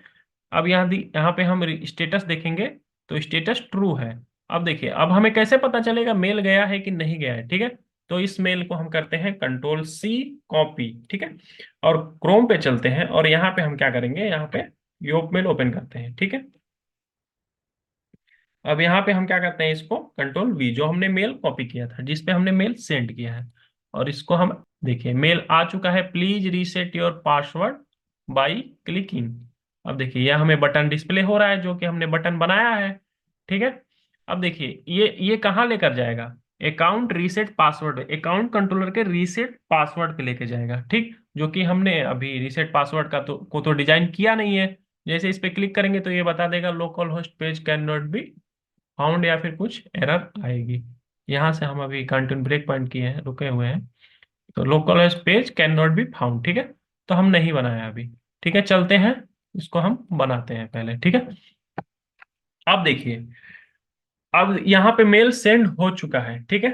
अब यहाँ पे हम स्टेटस देखेंगे तो स्टेटस ट्रू है। अब देखिए अब हमें कैसे पता चलेगा मेल गया है कि नहीं गया है। ठीक है, तो इस मेल को हम करते हैं Ctrl+C कॉपी। ठीक है, और क्रोम पे चलते हैं और यहाँ पे हम क्या करेंगे, यहाँ पे योग मेल ओपन करते हैं। ठीक है, अब यहाँ पे हम क्या करते हैं, इसको Ctrl+V, जो हमने मेल कॉपी किया था जिसपे हमने मेल सेंड किया है, और इसको हम देखिए मेल आ चुका है, please reset your password by clicking. अब देखिए यह हमें बटन डिस्प्ले हो रहा है जो कि हमने बटन बनाया है। ठीक है, अब देखिए ये कहाँ लेकर जाएगा, account reset password, account controller के रीसेट पासवर्ड पे लेके जाएगा। ठीक, जो कि हमने अभी रीसेट पासवर्ड को तो डिजाइन किया नहीं है। जैसे इस पे क्लिक करेंगे तो ये बता देगा local host page can not be found, या फिर कुछ एरर आएगी। यहाँ से हम अभी कंटिन्यू ब्रेक पॉइंट किए हैं, रुके हुए हैं, तो local host page can not be found. ठीक है, तो हम नहीं बनाया अभी। ठीक है, चलते हैं इसको हम बनाते हैं पहले। ठीक है, अब देखिए अब यहाँ पे मेल सेंड हो चुका है। ठीक है,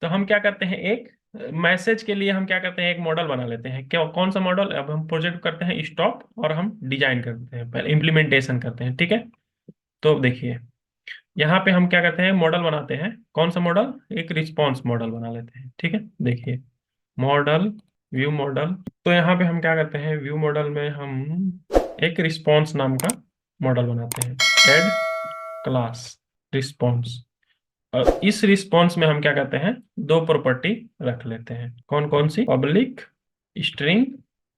तो हम क्या करते हैं, एक मैसेज के लिए हम क्या करते हैं, एक मॉडल बना लेते हैं। क्या, कौन सा मॉडल, अब हम प्रोजेक्ट करते हैं स्टॉप और हम डिजाइन करते हैं, पहले इम्प्लीमेंटेशन करते हैं। ठीक है, तो देखिए यहाँ पे हम क्या करते हैं, मॉडल बनाते हैं। कौन सा मॉडल, एक रिस्पॉन्स मॉडल बना लेते हैं। ठीक है, देखिए मॉडल, व्यू मॉडल, तो यहाँ पे हम क्या करते हैं, व्यू मॉडल में हम एक रिस्पॉन्स नाम का मॉडल बनाते हैं, ऐड क्लास रिस्पॉन्स। और इस रिस्पॉन्स में हम क्या करते हैं, दो प्रॉपर्टी रख लेते हैं। कौन कौन सी, public string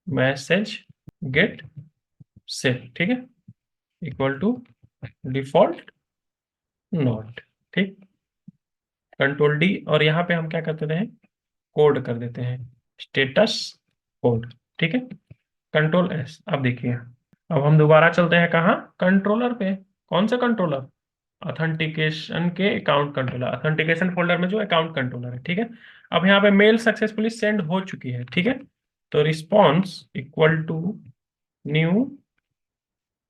message get set. ठीक है, इक्वल टू डिफॉल्ट नॉट। ठीक, Ctrl+D, और यहाँ पे हम क्या कर देते हैं, कोड कर देते हैं, स्टेटस कोड। ठीक है, Ctrl+S। अब देखिए अब हम दोबारा चलते हैं कहाँ, कंट्रोलर पे। कौन सा कंट्रोलर, ऑथेंटिकेशन के अकाउंट कंट्रोलर, ऑथेंटिकेशन फोल्डर में जो अकाउंट कंट्रोलर है। ठीक है, अब यहाँ पे मेल सक्सेसफुली सेंड हो चुकी है। ठीक है, तो response equal to new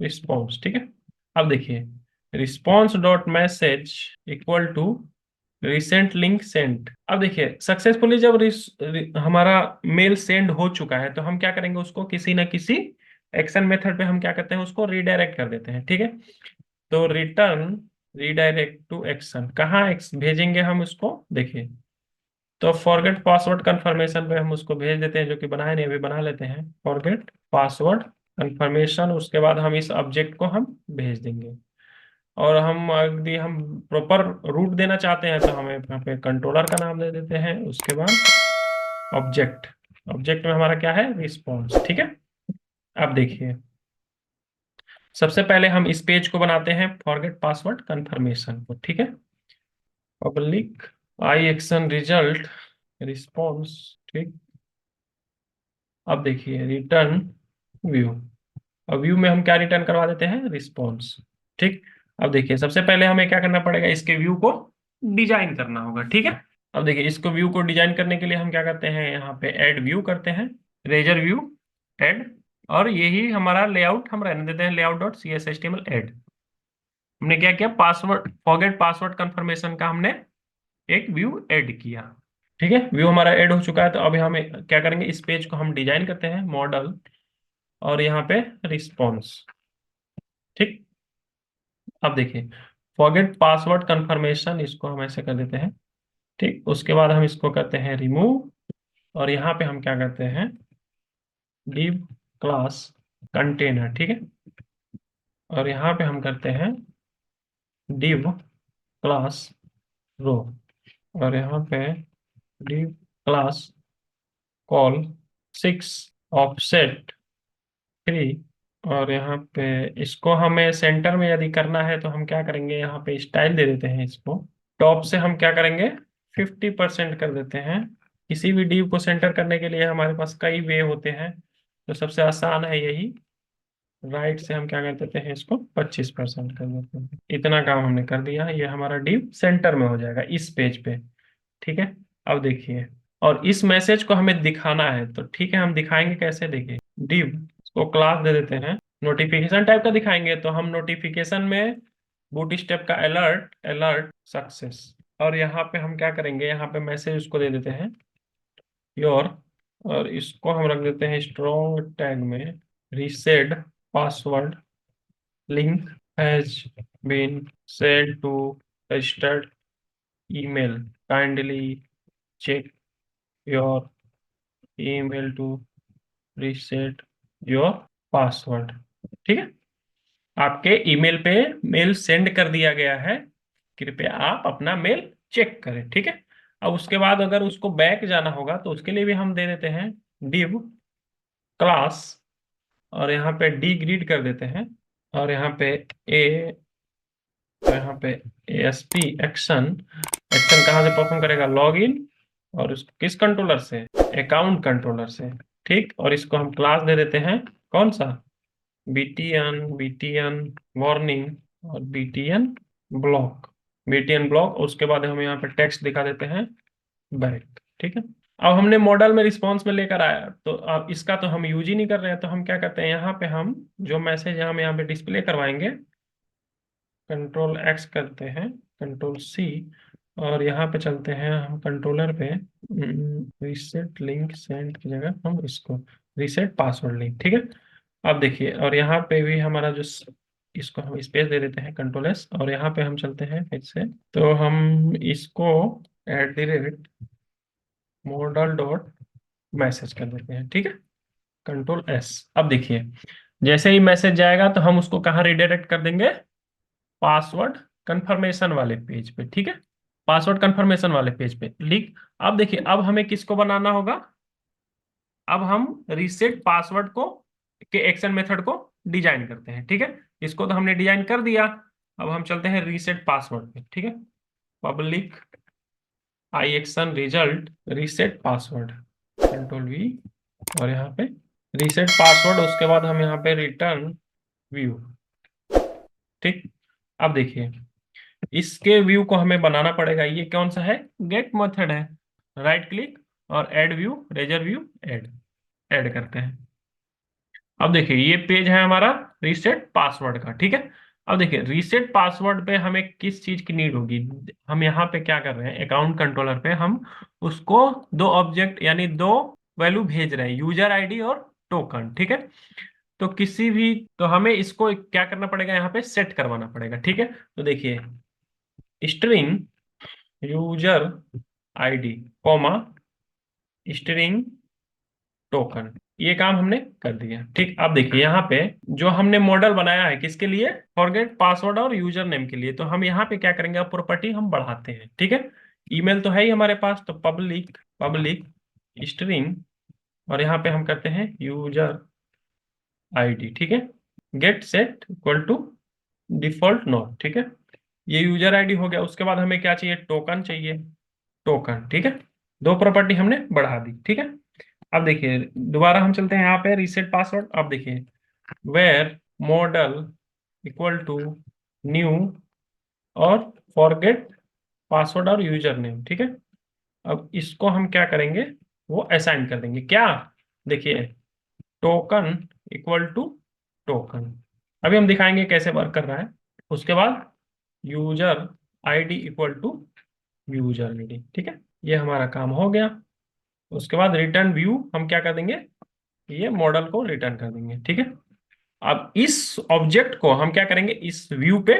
response. ठीक है, अब देखिए response dot message equal to recent link send. अब देखिए सक्सेसफुली जब हमारा मेल सेंड हो चुका है तो हम क्या करेंगे, उसको किसी ना किसी एक्शन मेथड पे हम क्या करते हैं, उसको रीडायरेक्ट कर देते हैं। ठीक है, तो रिटर्न रीडायरेक्ट टू एक्शन, कहाँ भेजेंगे हम उसको, देखिए तो फॉरगेट पासवर्ड कंफर्मेशन पे हम उसको भेज देते हैं, जो कि बनाए नहीं, अभी बना लेते हैं, फॉरगेट पासवर्ड कंफर्मेशन। उसके बाद हम इस ऑब्जेक्ट को हम भेज देंगे, और हम यदि हम प्रॉपर रूट देना चाहते हैं तो हमें यहाँ पे कंट्रोलर का नाम दे देते हैं। उसके बाद ऑब्जेक्ट, ऑब्जेक्ट में हमारा क्या है, रिस्पॉन्स। ठीक है, अब देखिए सबसे पहले हम इस पेज को बनाते हैं, फॉरगेट पासवर्ड कंफर्मेशन को। ठीक है, public I action result response. ठीक, अब देखिए रिटर्न व्यू। अब व्यू में हम क्या रिटर्न करवा देते हैं, रिस्पॉन्स। ठीक। अब देखिए सबसे पहले हमें क्या करना पड़ेगा, इसके व्यू को डिजाइन करना होगा। ठीक है। अब देखिए इसको व्यू को डिजाइन करने के लिए हम क्या करते हैं, यहाँ पे ऐड व्यू करते हैं, रेजर व्यू ऐड। और यही हमारा लेआउट हम रहने देते हैं, layout dot C S H T M L add. हमने क्या किया, पासवर्ड फॉरगेट पासवर्ड कंफर्मेशन का हमने एक व्यू ऐड किया। ठीक है, व्यू हमारा ऐड हो चुका है। तो अभी हमें क्या करेंगे, इस पेज को हम डिजाइन करते हैं, मॉडल और यहाँ पे रिस्पॉन्स। ठीक। अब देखिए फॉरगेट पासवर्ड कंफर्मेशन, इसको हम ऐसे कर देते हैं। ठीक, उसके बाद हम इसको करते हैं रिमूव। और यहाँ पे हम क्या करते हैं, डिव क्लास कंटेनर। ठीक है। और यहाँ पे हम करते हैं डिव क्लास रो। और यहाँ पे डिव क्लास कॉल 6 ऑफसेट 3। और यहाँ पे इसको हमें सेंटर में यदि करना है तो हम क्या करेंगे, यहाँ पे स्टाइल दे देते हैं। इसको टॉप से हम क्या करेंगे, 50% कर देते हैं। किसी भी डिव को सेंटर करने के लिए हमारे पास कई वे होते हैं, तो सबसे आसान है यही। राइट से हम क्या कर देते हैं, इसको 25% कर देते हैं। इतना काम हमने कर दिया, ये हमारा डिव सेंटर में हो जाएगा इस पेज पे। ठीक है। अब देखिए, और इस मैसेज को हमें दिखाना है, तो ठीक है हम दिखाएंगे कैसे, देखिए डिव को क्लास दे देते हैं, नोटिफिकेशन टाइप का दिखाएंगे। तो हम नोटिफिकेशन में बूटस्ट्रैप का अलर्ट अलर्ट सक्सेस। और यहाँ पे हम क्या करेंगे, यहाँ पे मैसेज उसको दे देते हैं योर। और इसको हम रख देते हैं स्ट्रॉन्ग टैग में, reset password link has been send to registered email, kindly check your email to reset your password. ठीक है, आपके ईमेल पे मेल सेंड कर दिया गया है, कृपया आप अपना मेल चेक करें। ठीक है। अब उसके बाद अगर उसको बैक जाना होगा तो उसके लिए भी हम दे देते हैं डिव क्लास, और यहाँ पे डी ग्रीड कर देते हैं। और यहाँ पे ए, तो यहाँ पे ASP एक्शन, एक्शन कहाँ से परफॉर्म करेगा, लॉग इन। और उसको किस कंट्रोलर से, अकाउंट कंट्रोलर से। ठीक, और इसको हम क्लास दे देते हैं कौन सा, BTN वार्निंग और BTN ब्लॉक। BTN ब्लॉक, उसके बाद हम यहाँ पे टेक्स्ट दिखा देते हैं बैक। ठीक है। अब हमने मॉडल में रिस्पॉन्स में लेकर आया, तो अब इसका तो हम यूज ही नहीं कर रहे हैं, तो हम क्या करते हैं, यहाँ पे हम जो मैसेज हम यहाँ पे डिस्प्ले करवाएंगे, कंट्रोल X करते हैं, कंट्रोल C। और यहाँ पे चलते हैं हम कंट्रोलर पे, रीसेट लिंक सेंड की जगह हम इसको रीसेट पासवर्ड लिंक। ठीक है। अब देखिए, और यहाँ पे भी हमारा जो इसको हम स्पेस दे देते हैं, कंट्रोल S। और यहाँ पे हम चलते हैं फिर से, तो हम इसको @modal डॉट मैसेज कर देते हैं। ठीक है, कंट्रोल S। अब देखिए जैसे ही मैसेज जाएगा तो हम उसको कहाँ रिडायरेक्ट कर देंगे, पासवर्ड कंफर्मेशन वाले पेज पे। ठीक है, पासवर्ड कंफर्मेशन वाले पेज पे लिख। अब देखिए, अब हमें किसको बनाना होगा, अब हम रीसेट पासवर्ड को के एक्शन मेथड को डिजाइन करते हैं। ठीक है, इसको तो हमने डिजाइन कर दिया। अब हम चलते हैं रीसेट पासवर्ड पे। ठीक है, public I action result reset password, control V। और यहाँ पे रीसेट पासवर्ड, उसके बाद हम यहाँ पे रिटर्न व्यू। ठीक। अब देखिए इसके व्यू को हमें बनाना पड़ेगा, ये कौन सा है, गेट मेथड है। राइट क्लिक और add view, razor view add, add करते हैं। अब देखिए ये पेज है हमारा रीसेट पासवर्ड का। ठीक है। अब देखिए रीसेट पासवर्ड पे हमें किस चीज की नीड होगी, हम यहाँ पे क्या कर रहे हैं, अकाउंट कंट्रोलर पे हम उसको दो ऑब्जेक्ट यानी दो वैल्यू भेज रहे हैं, यूजर आईडी और टोकन। ठीक है, तो किसी भी, तो हमें इसको क्या करना पड़ेगा, यहाँ पे सेट करवाना पड़ेगा। ठीक है, तो देखिए string user ID comma string token, ये काम हमने कर दिया। ठीक, अब देखिए यहाँ पे जो हमने मॉडल बनाया है किसके लिए, फॉरगेट पासवर्ड और यूजर नेम के लिए, तो हम यहाँ पे क्या करेंगे, अब प्रॉपर्टी हम बढ़ाते हैं। ठीक है, ईमेल तो है ही हमारे पास, तो पब्लिक पब्लिक स्ट्रिंग, और यहाँ पे हम करते हैं यूजर आईडी। ठीक है, get set equal to default note. ठीक है, ये यूजर आईडी हो गया। उसके बाद हमें क्या चाहिए, टोकन चाहिए, टोकन। ठीक है, दो प्रॉपर्टी हमने बढ़ा दी। ठीक है, अब देखिए दोबारा हम चलते हैं यहाँ पे रीसेट पासवर्ड। अब देखिए where model equal to new और फॉरगेट पासवर्ड और यूजर नेम, ठीक है। अब इसको हम क्या करेंगे, वो असाइन कर देंगे क्या, देखिए टोकन इक्वल टू टोकन। अभी हम दिखाएंगे कैसे वर्क कर रहा है। उसके बाद user ID equal to user ID, ठीक है, ये हमारा काम हो गया। उसके बाद रिटर्न व्यू हम क्या कर देंगे, ये मॉडल को रिटर्न कर देंगे, ठीक है। अब इस ऑब्जेक्ट को हम क्या करेंगे, इस व्यू पे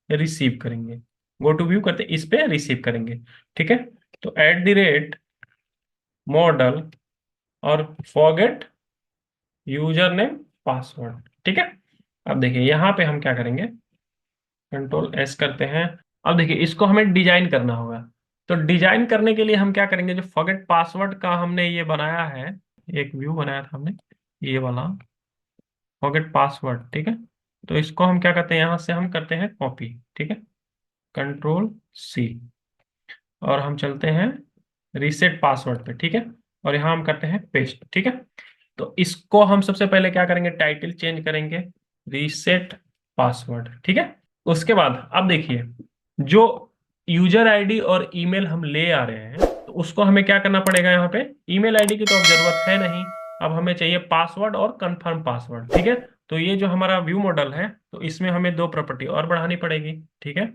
रिसीव करेंगे। गो टू व्यू करते इस पे रिसीव करेंगे, ठीक है। तो एट द रेट मॉडल और फॉरगेट यूजर नेम पासवर्ड, ठीक है। अब देखिए यहाँ पे हम क्या करेंगे, कंट्रोल एस करते हैं। अब देखिए इसको हमें डिजाइन करना होगा। तो डिजाइन करने के लिए हम क्या करेंगे, जो फॉरगेट पासवर्ड का हमने ये बनाया है, एक व्यू बनाया था हमने ये वाला फॉरगेट पासवर्ड, ठीक है। तो इसको हम क्या करते हैं, यहाँ से हम करते हैं कॉपी, ठीक है, कंट्रोल सी, और हम चलते हैं रीसेट पासवर्ड पे, ठीक है, और यहाँ हम करते हैं पेस्ट, ठीक है। तो इसको हम सबसे पहले क्या करेंगे, टाइटल चेंज करेंगे रीसेट पासवर्ड, ठीक है। उसके बाद अब देखिए जो यूजर आईडी और ईमेल हम ले आ रहे हैं, तो उसको हमें क्या करना पड़ेगा, यहाँ पे ईमेल आईडी की तो अब जरूरत है नहीं, अब हमें चाहिए पासवर्ड और कंफर्म पासवर्ड, ठीक है। तो ये जो हमारा व्यू मॉडल है, तो इसमें हमें दो प्रॉपर्टी और बढ़ानी पड़ेगी, ठीक है।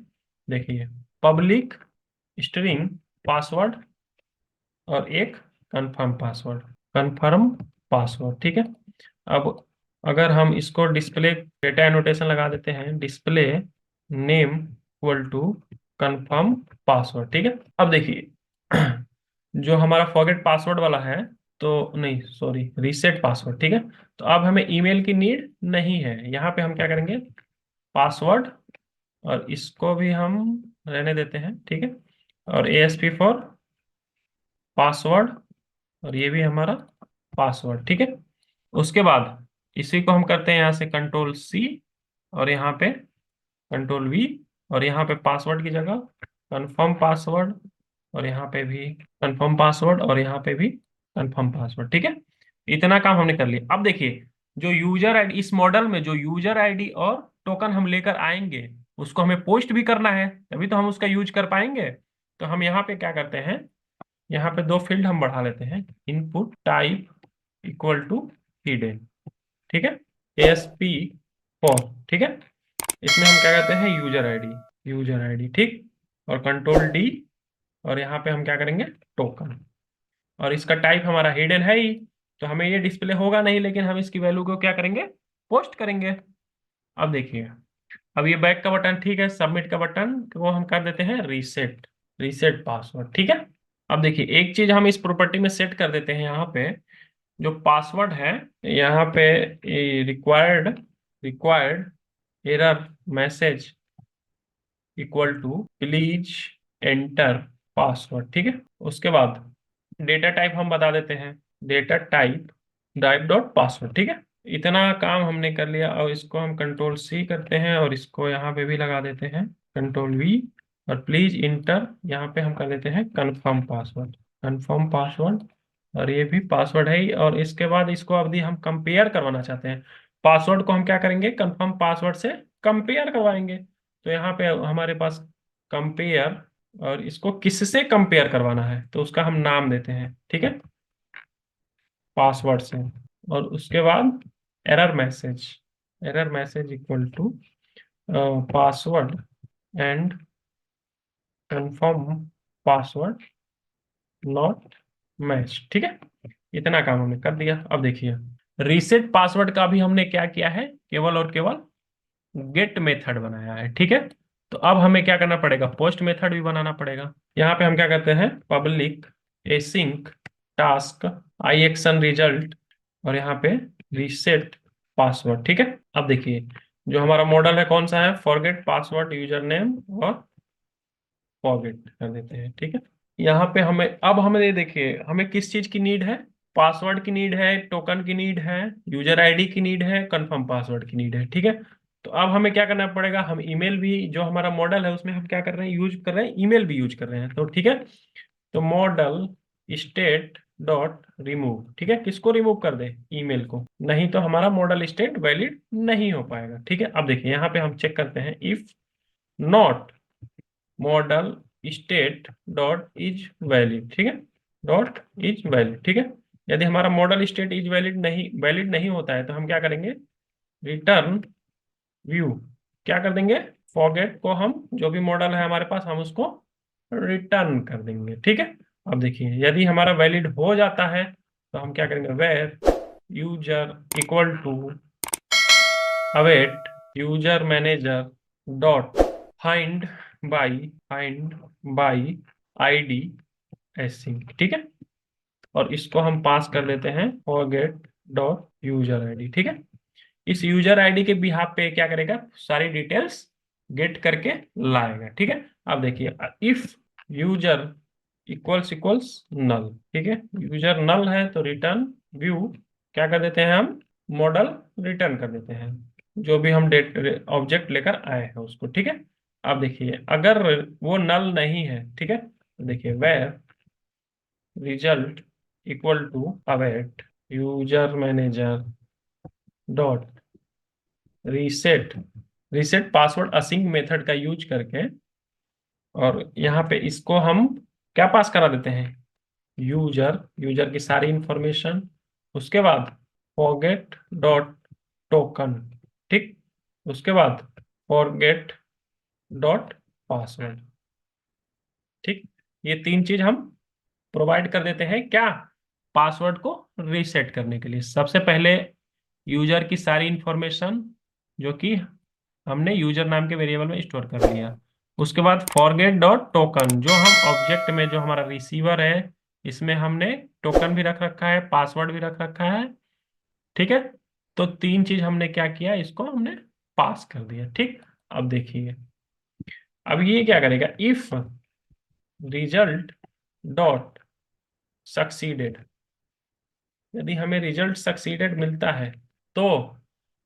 देखिए पब्लिक स्ट्रिंग पासवर्ड और एक कंफर्म पासवर्ड, कंफर्म पासवर्ड, ठीक है। अब अगर हम इसको डिस्प्ले डेटा एनोटेशन लगा देते हैं, display name equal to confirm password, ठीक है। अब देखिए जो हमारा फॉरगेट पासवर्ड वाला है, तो नहीं सॉरी रीसेट पासवर्ड, ठीक है। तो अब हमें ईमेल की नीड नहीं है, यहाँ पे हम क्या करेंगे, पासवर्ड, और इसको भी हम रहने देते हैं, ठीक है, और ASP फॉर पासवर्ड, और ये भी हमारा पासवर्ड, ठीक है। उसके बाद इसी को हम करते हैं यहाँ से कंट्रोल C, और यहाँ पे कंट्रोल V, और यहाँ पे पासवर्ड की जगह कंफर्म पासवर्ड, और यहाँ पे भी कंफर्म पासवर्ड, और यहाँ पे भी कंफर्म पासवर्ड, ठीक है। इतना काम हमने कर लिया। अब देखिए जो यूजर आईडी, इस मॉडल में जो यूजर आईडी और टोकन हम लेकर आएंगे, उसको हमें पोस्ट भी करना है, तभी तो हम उसका यूज कर पाएंगे। तो हम यहाँ पे क्या करते हैं, यहाँ पे दो फील्ड हम बढ़ा लेते हैं, input type equal to hidden, ठीक है, ASP फॉर, ठीक है। इसमें हम क्या करते हैं, यूजर आईडी, यूजर आईडी, ठीक, और कंट्रोल D, और यहाँ पे हम क्या करेंगे, टोकन, और इसका टाइप हमारा हिडन है ही, तो हमें ये डिस्प्ले होगा नहीं, लेकिन हम इसकी वैल्यू को क्या करेंगे, पोस्ट करेंगे। अब देखिए अब ये बैक का बटन, ठीक है, सबमिट का बटन को हम कर देते हैं रीसेट, रीसेट पासवर्ड, ठीक है। अब देखिए एक चीज हम इस प्रॉपर्टी में सेट कर देते हैं, यहाँ पे जो पासवर्ड है, यहाँ पे required, required error message equal to please enter password, ठीक है। उसके बाद डेटा टाइप हम बता देते हैं, data type type dot password, ठीक है। इतना काम हमने कर लिया, और इसको हम कंट्रोल C करते हैं, और इसको यहाँ पे भी लगा देते हैं कंट्रोल V, और प्लीज इंटर यहाँ पे हम कर देते हैं कंफर्म पासवर्ड, कंफर्म पासवर्ड, और ये भी पासवर्ड है ही। और इसके बाद इसको अवधि हम कंपेयर करवाना चाहते हैं, पासवर्ड को हम क्या करेंगे, कंफर्म पासवर्ड से कंपेयर करवाएंगे। तो यहाँ पे हमारे पास कंपेयर, और इसको किससे कंपेयर करवाना है, तो उसका हम नाम देते हैं, ठीक है, पासवर्ड से। और उसके बाद error message, error message equal to password and confirm password not match, ठीक है। इतना काम हमने कर दिया। अब देखिए रीसेट पासवर्ड का भी हमने क्या किया है, केवल और केवल गेट मेथड बनाया है, ठीक है। तो अब हमें क्या करना पड़ेगा, पोस्ट मेथड भी बनाना पड़ेगा। यहाँ पे हम क्या करते हैं, public async task I action result, और यहाँ पे रीसेट पासवर्ड, ठीक है। अब देखिए जो हमारा मॉडल है कौन सा है, फॉरगेट पासवर्ड यूजर नेम, और फॉरगेट कर देते हैं, ठीक है। यहाँ पे हमें अब हमें ये देखिए हमें किस चीज की नीड है, पासवर्ड की नीड है, टोकन की नीड है, यूजर आईडी की नीड है, कंफर्म पासवर्ड की नीड है, ठीक है। तो अब हमें क्या करना पड़ेगा, हम ईमेल भी, जो हमारा मॉडल है उसमें हम क्या कर रहे हैं, यूज कर रहे हैं ईमेल भी यूज कर रहे हैं, तो ठीक है। तो मॉडल स्टेट डॉट रिमूव। ठीक है, किसको रिमूव कर दे? ईमेल को, नहीं तो हमारा मॉडल स्टेट वैलिड नहीं हो पाएगा। ठीक है, अब देखिए यहाँ पे हम चेक करते हैं, if not model state dot is valid. ठीक है, डॉट इज वैलिड। ठीक है, यदि हमारा मॉडल स्टेट इज वैलिड नहीं होता है तो हम क्या करेंगे? Return view. क्या कर देंगे? फॉरगेट को हम, जो भी मॉडल है हमारे पास, हम उसको रिटर्न कर देंगे। ठीक है, अब देखिए यदि हमारा वैलिड हो जाता है तो हम क्या करेंगे? Var user equal to await user manager dot find by ID async. ठीक है, और इसको हम पास कर देते हैं फॉरगेट डॉट यूजर आईडी। ठीक है, इस यूजर आईडी के बिहाफ पे क्या करेगा? सारी डिटेल्स गेट करके लाएगा। ठीक है, अब देखिए, इफ यूजर इक्वल्स नल। ठीक है, यूजर नल है तो रिटर्न व्यू क्या कर देते हैं? हम मॉडल रिटर्न कर देते हैं, जो भी हम डेट ऑब्जेक्ट लेकर आए हैं उसको। ठीक है, अब देखिए अगर वो नल नहीं है, ठीक है, तो देखिए var result equal to await user manager dot reset reset password async method का यूज करके, और यहाँ पे इसको हम क्या पास करा देते हैं? यूजर की सारी इंफॉर्मेशन, उसके बाद फॉरगेट डॉट टोकन। ठीक, उसके बाद फॉरगेट डॉट पासवर्ड। ठीक, ये तीन चीज हम प्रोवाइड कर देते हैं, क्या? पासवर्ड को रीसेट करने के लिए। सबसे पहले यूजर की सारी इंफॉर्मेशन, जो कि हमने यूजर नाम के वेरिएबल में स्टोर कर लिया। उसके बाद फॉरगेट डॉट टोकन, जो हम ऑब्जेक्ट में, जो हमारा रिसीवर है, इसमें हमने टोकन भी रख रखा है, पासवर्ड भी रख रखा है। ठीक है, तो तीन चीज हमने क्या किया? इसको हमने पास कर दिया। ठीक, अब देखिए, अब ये क्या करेगा? इफ रिजल्ट डॉट सक्सीडेड, यदि हमें रिजल्ट सक्सीडेड मिलता है तो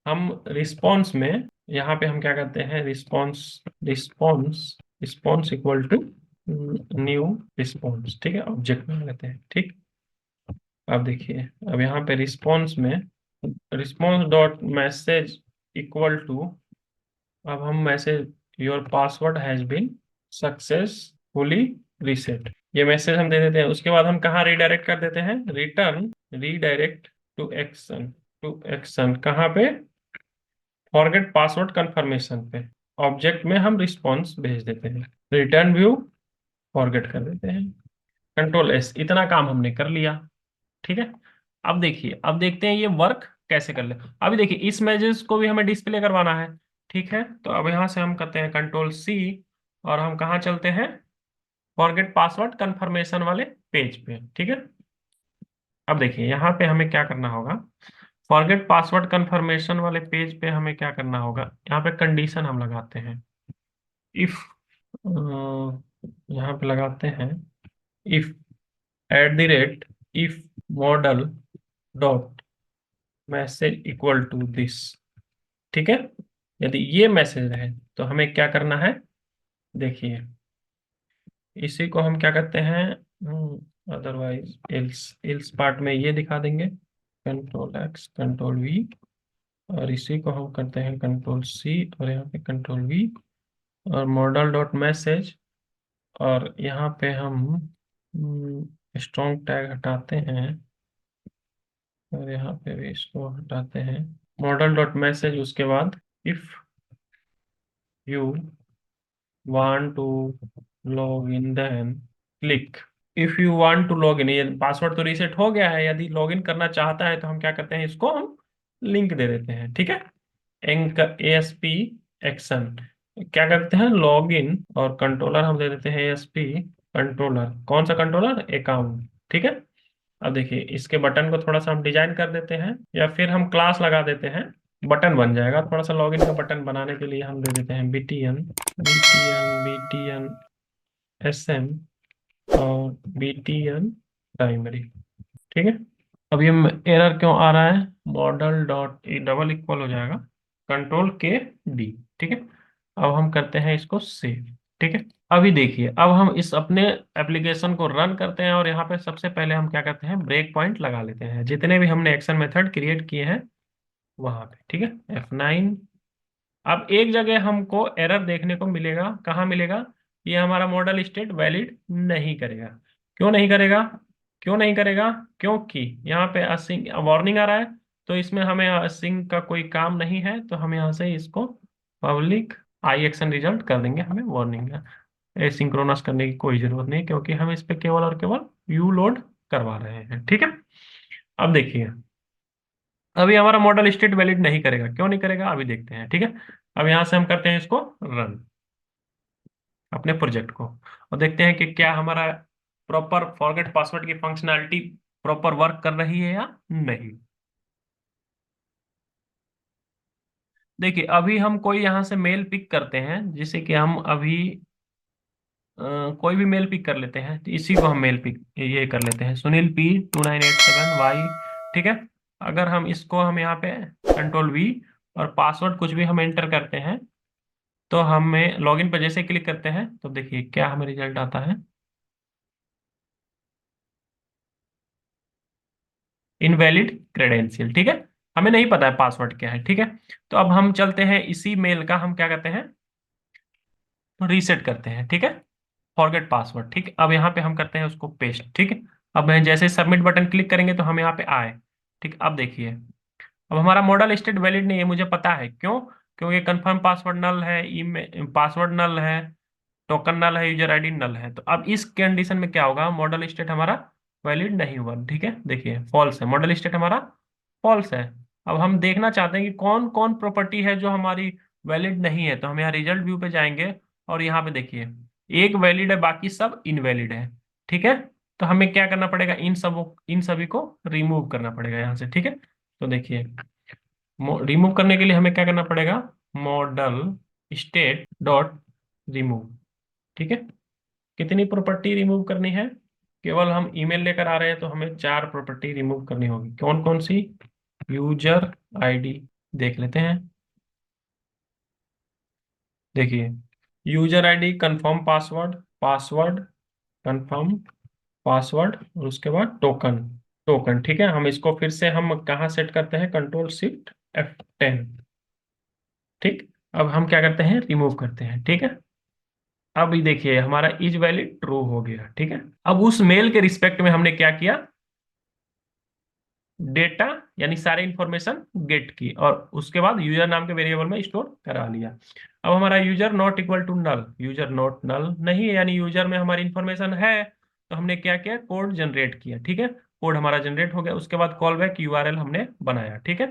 हम रिस्पॉन्स में, यहाँ पे हम क्या करते हैं? Response response response equal to new response. ठीक है, ऑब्जेक्ट में लेते हैं। ठीक, अब देखिए, अब यहाँ पे रिस्पॉन्स में response dot message equal to, अब हम message your password has been successfully reset, ये मैसेज हम दे देते हैं। उसके बाद हम कहाँ रिडायरेक्ट कर देते हैं? रिटर्न रीडायरेक्ट टू एक्शन कहाँ पे? फॉरगेट पासवर्ड कंफर्मेशन पे, ऑब्जेक्ट में हम रिस्पॉन्स भेज देते हैं, रिटर्न व्यू फॉरगेट कर देते हैं, कंट्रोल एस। इतना काम हमने कर लिया। ठीक है, अब देखिए, अब देखते हैं ये वर्क कैसे कर ले। अभी देखिए, इस मैसेज को भी हमें डिस्प्ले करवाना है। ठीक है, तो अब यहाँ से हम करते हैं कंट्रोल सी, और हम कहाँ चलते हैं? फॉरगेट पासवर्ड कंफर्मेशन वाले पेज पे। ठीक है, अब देखिए यहाँ पे हमें क्या करना होगा? फॉरगेट पासवर्ड कंफर्मेशन वाले पेज पे हमें क्या करना होगा? यहाँ पे कंडीशन हम लगाते हैं, इफ, यहाँ पे लगाते हैं if @ if model dot message equal to this. ठीक है, यदि ये मैसेज रहे तो हमें क्या करना है? देखिए, इसी को हम क्या करते हैं? अदरवाइज एल्स एल्स पार्ट में ये दिखा देंगे, कंट्रोल एक्स कंट्रोल वी, और इसी को हम करते हैं कंट्रोल सी, और यहाँ पे कंट्रोल वी, और मॉडल डॉट मैसेज, और यहाँ पे हम स्ट्रॉन्ग टैग हटाते हैं, और यहाँ पे भी इसको हटाते हैं, मॉडल डॉट मैसेज। उसके बाद if you want to log in then click, if you want to log in, ये पासवर्ड तो रीसेट हो गया है, यदि लॉग इन करना चाहता है तो हम क्या करते हैं? इसको हम लिंक दे देते हैं। ठीक है, ASP एक्शन, क्या करते हैं? लॉग इन, और कंट्रोलर हम दे देते हैं ASP कंट्रोलर। कौन सा कंट्रोलर? अकाउंट। ठीक है, अब देखिए, इसके बटन को थोड़ा सा हम डिजाइन कर देते हैं, या फिर हम क्लास लगा देते हैं, बटन बन जाएगा। थोड़ा सा लॉगिन का बटन बनाने के लिए हम दे देते हैं BTN SM और BTN प्राइमरी। ठीक है, अब ये एरर क्यों आ रहा है? मॉडल डॉट डबल इक्वल हो जाएगा कंट्रोल K D। ठीक है, अब हम करते हैं इसको सेव। ठीक है, अभी देखिए, अब हम इस अपने एप्लीकेशन को रन करते हैं और यहाँ पे सबसे पहले हम क्या करते हैं, ब्रेक पॉइंट लगा लेते हैं जितने भी हमने एक्शन मेथड क्रिएट किए हैं वहां पे। ठीक है, F9। अब एक जगह हमको एरर देखने को मिलेगा, कहाँ मिलेगा, ये हमारा मॉडल स्टेट वैलिड नहीं करेगा। क्यों नहीं करेगा? क्यों नहीं करेगा? क्योंकि यहाँ पे असिंक वार्निंग आ रहा है, तो इसमें हमें असिंक का कोई काम नहीं है, तो हम यहाँ से इसको पब्लिक आई एक्शन रिजल्ट कर देंगे। हमें वार्निंग एसिंक्रोनस करने की कोई जरूरत नहीं, क्योंकि हम इस पे केवल और केवल व्यू लोड करवा रहे हैं। ठीक है, अब देखिए, अभी हमारा मॉडल स्टेट वैलिड नहीं करेगा। क्यों नहीं करेगा, अभी देखते हैं। ठीक है, अब यहां से हम करते हैं इसको रन, अपने प्रोजेक्ट को, और देखते हैं कि क्या हमारा प्रॉपर फॉरगेट पासवर्ड की फंक्शनैलिटी प्रॉपर वर्क कर रही है या नहीं। देखिए, अभी हम कोई यहाँ से मेल पिक करते हैं, जिसे कि हम अभी कोई भी मेल पिक कर लेते हैं, तो इसी को हम मेल पिक ये कर लेते हैं, Sunil P2987Y। ठीक है, अगर हम यहाँ पे Ctrl V और पासवर्ड कुछ भी हम एंटर करते हैं, तो हमें लॉगिन पर जैसे क्लिक करते हैं तो देखिए क्या हमें रिजल्ट आता है, इनवैलिड क्रेडेंशियल। ठीक है, हमें नहीं पता है पासवर्ड क्या है। ठीक है, तो अब हम चलते हैं इसी मेल का, हम क्या करते हैं, रीसेट करते हैं। ठीक है, फॉरगेट पासवर्ड। ठीक है, अब यहाँ पे हम करते हैं उसको पेस्ट। ठीक है, अब मैं जैसे सबमिट बटन क्लिक करेंगे तो हम यहाँ पे आए। ठीक, अब देखिए, अब हमारा मॉडल स्टेट वैलिड नहीं है, मुझे पता है क्यों, क्योंकि कंफर्म पासवर्ड नल है, ई पासवर्ड नल है, टोकन नल है, यूजर आईडी नल है। तो अब इस कंडीशन में क्या होगा, मॉडल स्टेट हमारा वैलिड नहीं हुआ। ठीक है, देखिए फॉल्स है, मॉडल स्टेट हमारा फॉल्स है। अब हम देखना चाहते हैं कि कौन कौन प्रॉपर्टी है जो हमारी वैलिड नहीं है, तो हम यहाँ रिजल्ट व्यू पे जाएंगे और यहाँ पे देखिए एक वैलिड है, बाकी सब इनवैलिड है। ठीक है, तो हमें क्या करना पड़ेगा, इन सभी को रिमूव करना पड़ेगा यहाँ से। ठीक है, तो देखिए, रिमूव करने के लिए हमें क्या करना पड़ेगा, मॉडल स्टेट डॉट रिमूव। ठीक है, कितनी प्रॉपर्टी रिमूव करनी है, केवल हम ईमेल लेकर आ रहे हैं तो हमें 4 प्रॉपर्टी रिमूव करनी होगी। कौन कौन सी, यूजर आईडी देख लेते हैं। देखिए, user ID, confirm password, password, confirm password, और उसके बाद टोकन। टोकन, ठीक है, हम इसको फिर से हम कहाँ सेट करते हैं, Ctrl+Shift+F10। ठीक, अब हम क्या करते हैं, रिमूव करते हैं। ठीक है, अब ये देखिए हमारा इज वैलिड ट्रू हो गया। ठीक है, अब उस मेल के रिस्पेक्ट में हमने क्या किया, डेटा यानी सारे इंफॉर्मेशन गेट की, और उसके बाद यूजर नाम के वेरिएबल में स्टोर करा लिया। अब हमारा user not equal to null, user not null नहीं है, यानी यूजर में हमारी इंफॉर्मेशन है, तो हमने क्या किया, कोड जनरेट किया। ठीक है, कोड हमारा जनरेट हो गया, उसके बाद कॉल बैक यूआरएल हमने बनाया। ठीक है,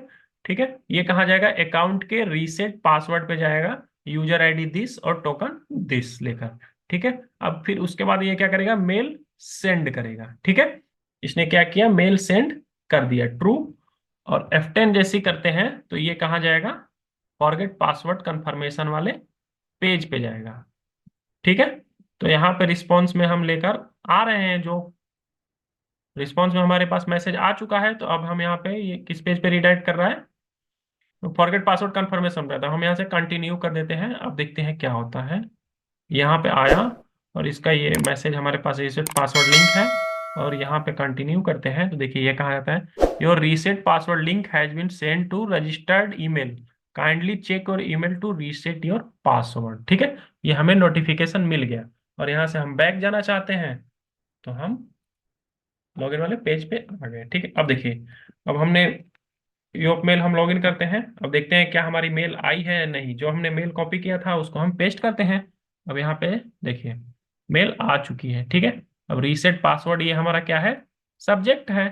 ठीक है, ये कहाँ जाएगा, अकाउंट के रीसेट पासवर्ड पे जाएगा, यूजर आईडी दिस और टोकन दिस लेकर। ठीक है, अब फिर उसके बाद ये क्या करेगा, मेल सेंड करेगा। ठीक है, इसने क्या किया, मेल सेंड कर दिया ट्रू, और F10 जैसी करते हैं तो ये कहाँ जाएगा, फॉरगेट पासवर्ड कंफर्मेशन वाले पेज पे जाएगा। ठीक है, तो यहाँ पे रिस्पॉन्स में हम लेकर आ रहे हैं, जो रिस्पॉन्स में हमारे पास मैसेज आ चुका है, तो अब हम यहाँ पे ये किस पेज पे रिडायरेक्ट कर रहा है, तो फॉरगेट पासवर्ड कंफर्मेशन पे, तो हम यहाँ से कंटिन्यू कर देते हैं। अब देखते हैं क्या होता है, यहाँ पे आया और इसका ये मैसेज हमारे पास रीसेट पासवर्ड लिंक है, और यहाँ पे कंटिन्यू करते हैं तो देखिए ये कहाँ आता है, your reset password link has been send to registered email, kindly check your email to reset your password. ठीक है, ये हमें नोटिफिकेशन मिल गया, और यहाँ से हम बैक जाना चाहते हैं तो हम लॉगिन वाले पेज पे आ गए। ठीक है, अब देखिए, अब हमने योक मेल हम लॉगिन करते हैं, अब देखते हैं क्या हमारी मेल आई है या नहीं, जो हमने मेल कॉपी किया था उसको हम पेस्ट करते हैं। अब यहाँ पे देखिए मेल आ चुकी है। ठीक है, अब रीसेट पासवर्ड ये हमारा क्या है, सब्जेक्ट है,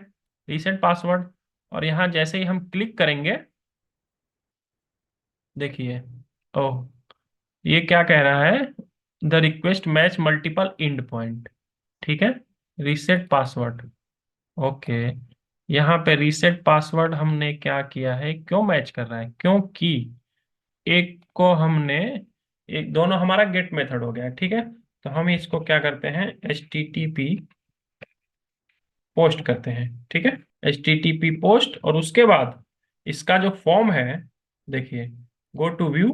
रीसेट पासवर्ड, और यहाँ जैसे ही हम क्लिक करेंगे देखिए, ओह, ये क्या कह रहा है, the request match multiple and point. ठीक है, रीसेट पासवर्ड, ओके, यहाँ पे रीसेट पासवर्ड हमने क्या किया है, क्यों मैच कर रहा है, क्योंकि एक को हमने, एक दोनों हमारा गेट मेथड हो गया। ठीक है, तो हम इसको क्या करते हैं, HTTP पोस्ट करते हैं। ठीक है, HTTP पोस्ट, और उसके बाद इसका जो फॉर्म है देखिए, go to view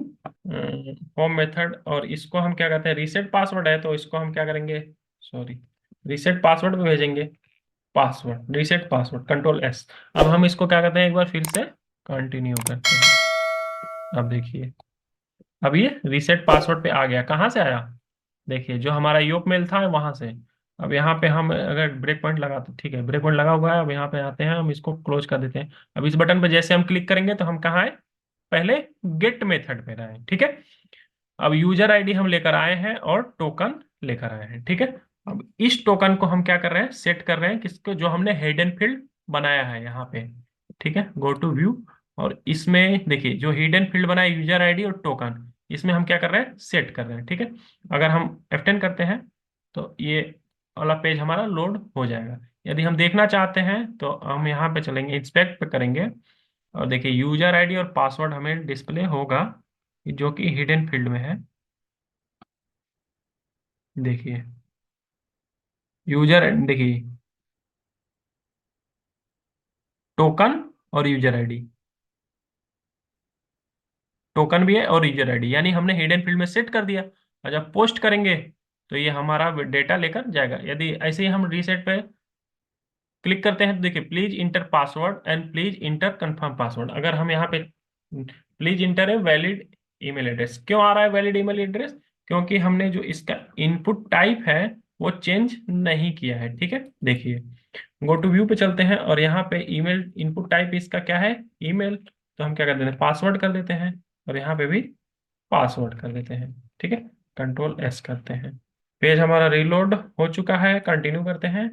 home method, और इसको हम क्या कहते हैं, रीसेट पासवर्ड है, तो इसको हम क्या करेंगे, सॉरी, रीसेट पासवर्ड पे भेजेंगे। Password, reset password, control S। अब हम इसको क्या करते हैं, एक बार फिर से कंटिन्यू करते हैं। अब देखिए, अब ये रीसेट पासवर्ड पे आ गया। कहाँ से आया, देखिए जो हमारा योग मेल था वहां से। अब यहाँ पे हम अगर ब्रेक पॉइंट लगा, तो ठीक है, ब्रेक पॉइंट लगा हुआ है। अब यहाँ पे आते हैं, हम इसको क्लोज कर देते हैं। अब इस बटन पे जैसे हम क्लिक करेंगे तो हम कहाँ आए, पहले गेट मेथड पे रहे, ठीक है। अब यूजर आईडी हम लेकर आए हैं और टोकन लेकर आए हैं, ठीक है। अब इस टोकन को हम क्या कर रहे हैं, सेट कर रहे हैं किसको, जो हमने हिडन फील्ड बनाया है यहाँ पे, ठीक है। गो टू व्यू, और इसमें देखिए जो हिडन फील्ड बनाया यूजर आईडी और टोकन, इसमें हम क्या कर रहे हैं, सेट कर रहे हैं, ठीक है। अगर हम F10 करते हैं तो ये वाला पेज हमारा लोड हो जाएगा। यदि हम देखना चाहते हैं तो हम यहाँ पे चलेंगे, इंस्पेक्ट पे करेंगे, और देखिए यूजर आईडी और पासवर्ड हमें डिस्प्ले होगा, जो कि हिडन फील्ड में है। देखिए यूजर, देखिए टोकन और यूजर आईडी, टोकन भी है और यूजर आईडी, यानी हमने हिडन फील्ड में सेट कर दिया। और जब पोस्ट करेंगे तो ये हमारा डेटा लेकर जाएगा। यदि ऐसे ही हम रीसेट पे क्लिक करते हैं तो देखिए please inter password and please inter confirm password. अगर हम यहाँ पे प्लीज इंटर है वैलिड ईमेल एड्रेस, क्यों आ रहा है वैलिड ईमेल एड्रेस, क्योंकि हमने जो इसका इनपुट टाइप है वो चेंज नहीं किया है, ठीक है। देखिए गो टू व्यू पे चलते हैं, और यहाँ पे ईमेल इनपुट टाइप इसका क्या है, ईमेल। तो हम क्या कर देते हैं, पासवर्ड कर देते हैं, और यहाँ पे भी पासवर्ड कर देते हैं, ठीक है। कंट्रोल S करते हैं। पेज हमारा रीलोड हो चुका है, कंटिन्यू करते हैं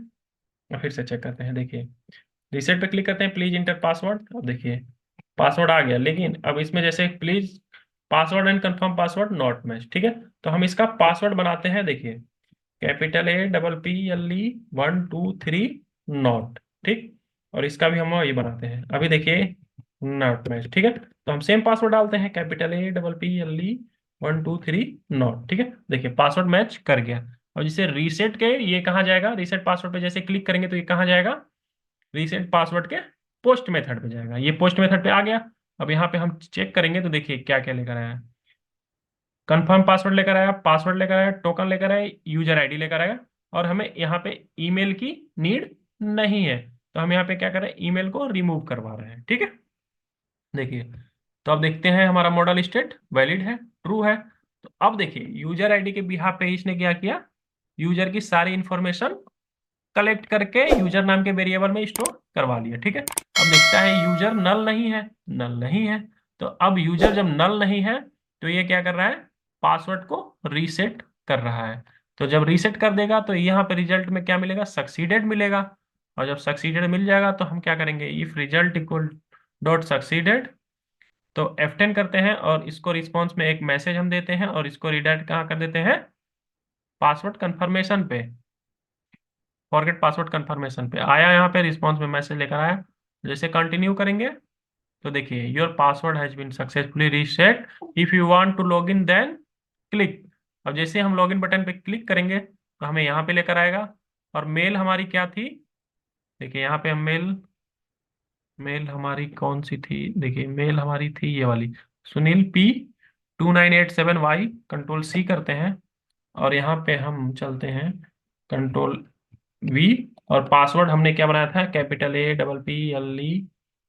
और फिर से चेक करते हैं। देखिए रीसेट पे क्लिक करते हैं, प्लीज इंटर पासवर्ड। अब देखिए पासवर्ड आ गया, लेकिन अब इसमें जैसे please password and confirm password not match, ठीक है। तो हम इसका पासवर्ड बनाते हैं, देखिए कैपिटल APPLE 1 2 3 नॉट, ठीक। और इसका भी हम ये बनाते हैं, अभी देखिए नॉट मैच, ठीक है। तो हम सेम पासवर्ड डालते हैं, कैपिटल APPLE 1 2 3 नॉट, ठीक है। देखिए पासवर्ड मैच कर गया। और जिसे रीसेट के, ये कहाँ जाएगा, रीसेट पासवर्ड पे जैसे क्लिक करेंगे तो ये कहाँ जाएगा, रीसेट पासवर्ड के पोस्ट मेथड पे जाएगा। ये पोस्ट मेथड पे आ गया। अब यहाँ पे हम चेक करेंगे तो देखिए क्या क्या लेकर आया, कंफर्म पासवर्ड लेकर आया, पासवर्ड लेकर आया, टोकन लेकर आया, यूजर आईडी लेकर आया। और हमें यहाँ पे ईमेल की नीड नहीं है, तो हम यहाँ पे क्या कर रहे हैं, ईमेल को रिमूव करवा रहे हैं, ठीक है। देखिए तो अब देखते हैं हमारा मॉडल स्टेट वैलिड है, ट्रू है। तो अब देखिए यूजर आईडी के बिहाफ पे इसने क्या किया, यूजर की सारी इंफॉर्मेशन कलेक्ट करके यूजर नाम के वेरिएबल में स्टोर करवा लिया, ठीक है। अब देखता है यूजर नल नहीं है, नल नहीं है। तो अब यूजर जब नल नहीं है तो ये क्या कर रहा है, पासवर्ड को रीसेट कर रहा है। तो जब रीसेट कर देगा तो यहाँ पे रिजल्ट में क्या मिलेगा, सक्सीडेड मिलेगा। और जब सक्सीडेड मिल जाएगा तो हम क्या करेंगे, if result equal dot succeeded, तो F10 करते हैं, और इसको रिस्पॉन्स में एक मैसेज हम देते हैं, और इसको रिडायरेक्ट कहाँ कर देते हैं, पासवर्ड कंफर्मेशन पे, फॉरगेट पासवर्ड कंफर्मेशन पे आया। यहाँ पे रिस्पॉन्स में मैसेज लेकर आया। जैसे कंटिन्यू करेंगे तो देखिए your password has been successfully reset, if you want to log in then click. अब जैसे हम लॉगिन बटन पे क्लिक करेंगे तो हमें यहाँ पे लेकर आएगा। और मेल हमारी क्या थी, देखिए यहाँ पे हम मेल, मेल हमारी कौन सी थी, देखिए मेल हमारी थी ये वाली, Sunil P 2987Y। Control C करते हैं, और यहाँ पे हम चलते हैं कंट्रोल V। और पासवर्ड हमने क्या बनाया था, कैपिटल APPLE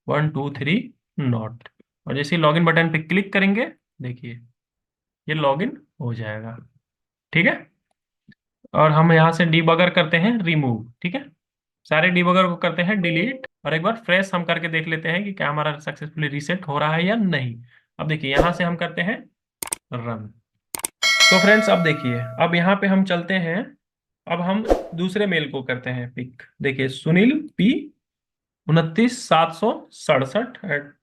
1 2 3 नॉट। और जैसे लॉगिन बटन पे क्लिक करेंगे देखिए ये लॉगिन हो जाएगा, ठीक है। और हम यहाँ से डीबगर करते हैं रिमूव, ठीक है। सारे डीबगर को करते हैं डिलीट, और एक बार फ्रेश हम करके देख लेते हैं कि क्या हमारा सक्सेसफुली रीसेट हो रहा है या नहीं। अब देखिए यहाँ से हम करते हैं रन। तो फ्रेंड्स अब देखिए, अब यहाँ पे हम चलते हैं, अब हम दूसरे मेल को करते हैं पिक। देखिए Sunil P 29,767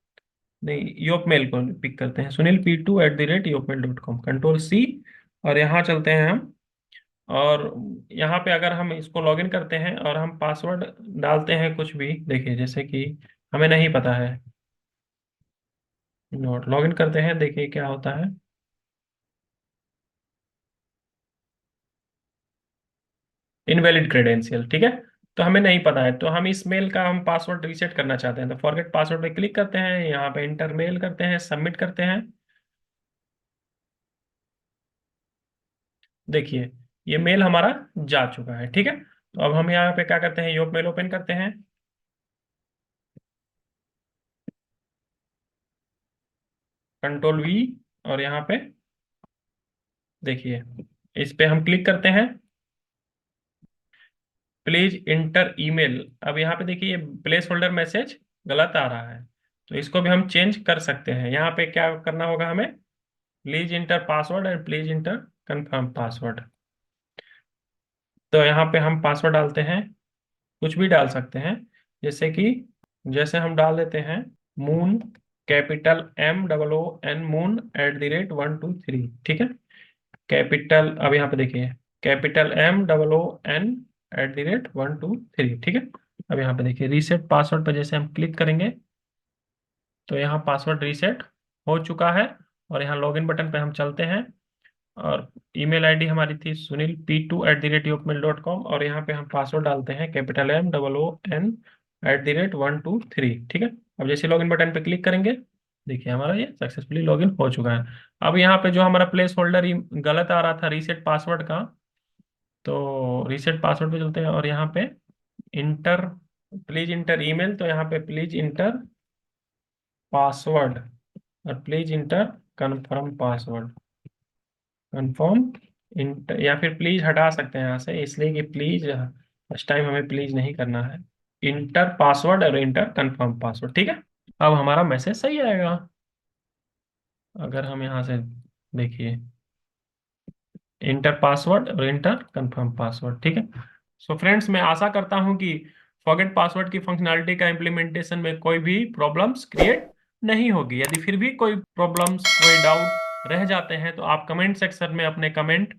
नहीं, योप मेल को पिक करते हैं, Sunil P 2 @yopemail.com, control C। और यहाँ चलते हैं हम, और यहाँ पे अगर हम इसको लॉगिन करते हैं और हम पासवर्ड डालते हैं कुछ भी, देखिए जैसे कि हमें नहीं पता है, नोट लॉगिन करते हैं, देखिए क्या होता है, इनवैलिड क्रेडेंशियल, ठीक है। तो हमें नहीं पता है, तो हम इस मेल का हम पासवर्ड रीसेट करना चाहते हैं, तो फॉरगेट पासवर्ड पे क्लिक करते हैं, यहाँ पे इंटर मेल करते हैं, सबमिट करते हैं। देखिए ये मेल हमारा जा चुका है। ठीक है, तो अब हम यहाँ पे क्या करते हैं, योग मेल ओपन करते हैं। कंट्रोल वी, और यहाँ पे देखिए इस पे हम क्लिक करते हैं, प्लीज इंटर ईमेल। अब यहाँ पे देखिए ये प्लेस होल्डर मैसेज गलत आ रहा है, तो इसको भी हम चेंज कर सकते हैं। यहाँ पे क्या करना होगा हमें, please inter password and please inter confirm password. तो यहाँ पे हम पासवर्ड डालते हैं, कुछ भी डाल सकते हैं, जैसे कि जैसे हम डाल देते हैं मून, कैपिटल MOON मून @123। ठीक है, कैपिटल, अब यहाँ पे देखिए कैपिटल MOON @123। ठीक है, अब यहाँ पे देखिए रीसेट पासवर्ड पर जैसे हम क्लिक करेंगे तो यहाँ पासवर्ड रीसेट हो चुका है। और यहाँ लॉगिन बटन पे हम चलते हैं, और ईमेल आईडी हमारी थी sunilp2@yopmail.com, और यहाँ पे हम पासवर्ड डालते हैं कैपिटल MOON @123। ठीक है, अब जैसे लॉगिन बटन पे क्लिक करेंगे देखिए हमारा ये सक्सेसफुली लॉगिन हो चुका है। अब यहाँ पे जो हमारा प्लेस होल्डर गलत आ रहा था रीसेट पासवर्ड का, तो रीसेट पासवर्ड पे चलते हैं, और यहाँ पे इंटर, प्लीज इंटर ईमेल, तो यहाँ पे प्लीज इंटर पासवर्ड और please inter confirm password. Confirm inter, या फिर प्लीज हटा सकते हैं यहाँ से, इसलिए कि प्लीज फर्स्ट टाइम हमें प्लीज नहीं करना है। इंटर पासवर्ड और इंटर कन्फर्म पासवर्ड। ठीक है, अब हमारा मैसेज सही आएगा। अगर हम यहाँ से देखिए इंटर पासवर्ड और इंटर कंफर्म पासवर्ड। ठीक है, सो फ्रेंड्स मैं आशा करता हूं कि फॉरगेट पासवर्ड की फंक्शनैलिटी का इम्प्लीमेंटेशन में कोई भी प्रॉब्लम्स क्रिएट नहीं होगी। यदि फिर भी कोई प्रॉब्लम्स, कोई डाउट रह जाते हैं तो आप कमेंट सेक्शन में अपने कमेंट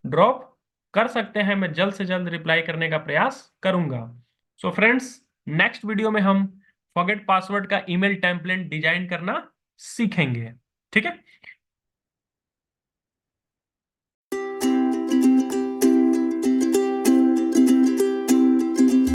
ड्रॉप कर सकते हैं, मैं जल्द से जल्द रिप्लाई करने का प्रयास करूंगा। सो फ्रेंड्स नेक्स्ट वीडियो में हम फॉरगेट पासवर्ड का ईमेल टेम्पलेट डिजाइन करना सीखेंगे। ठीक है,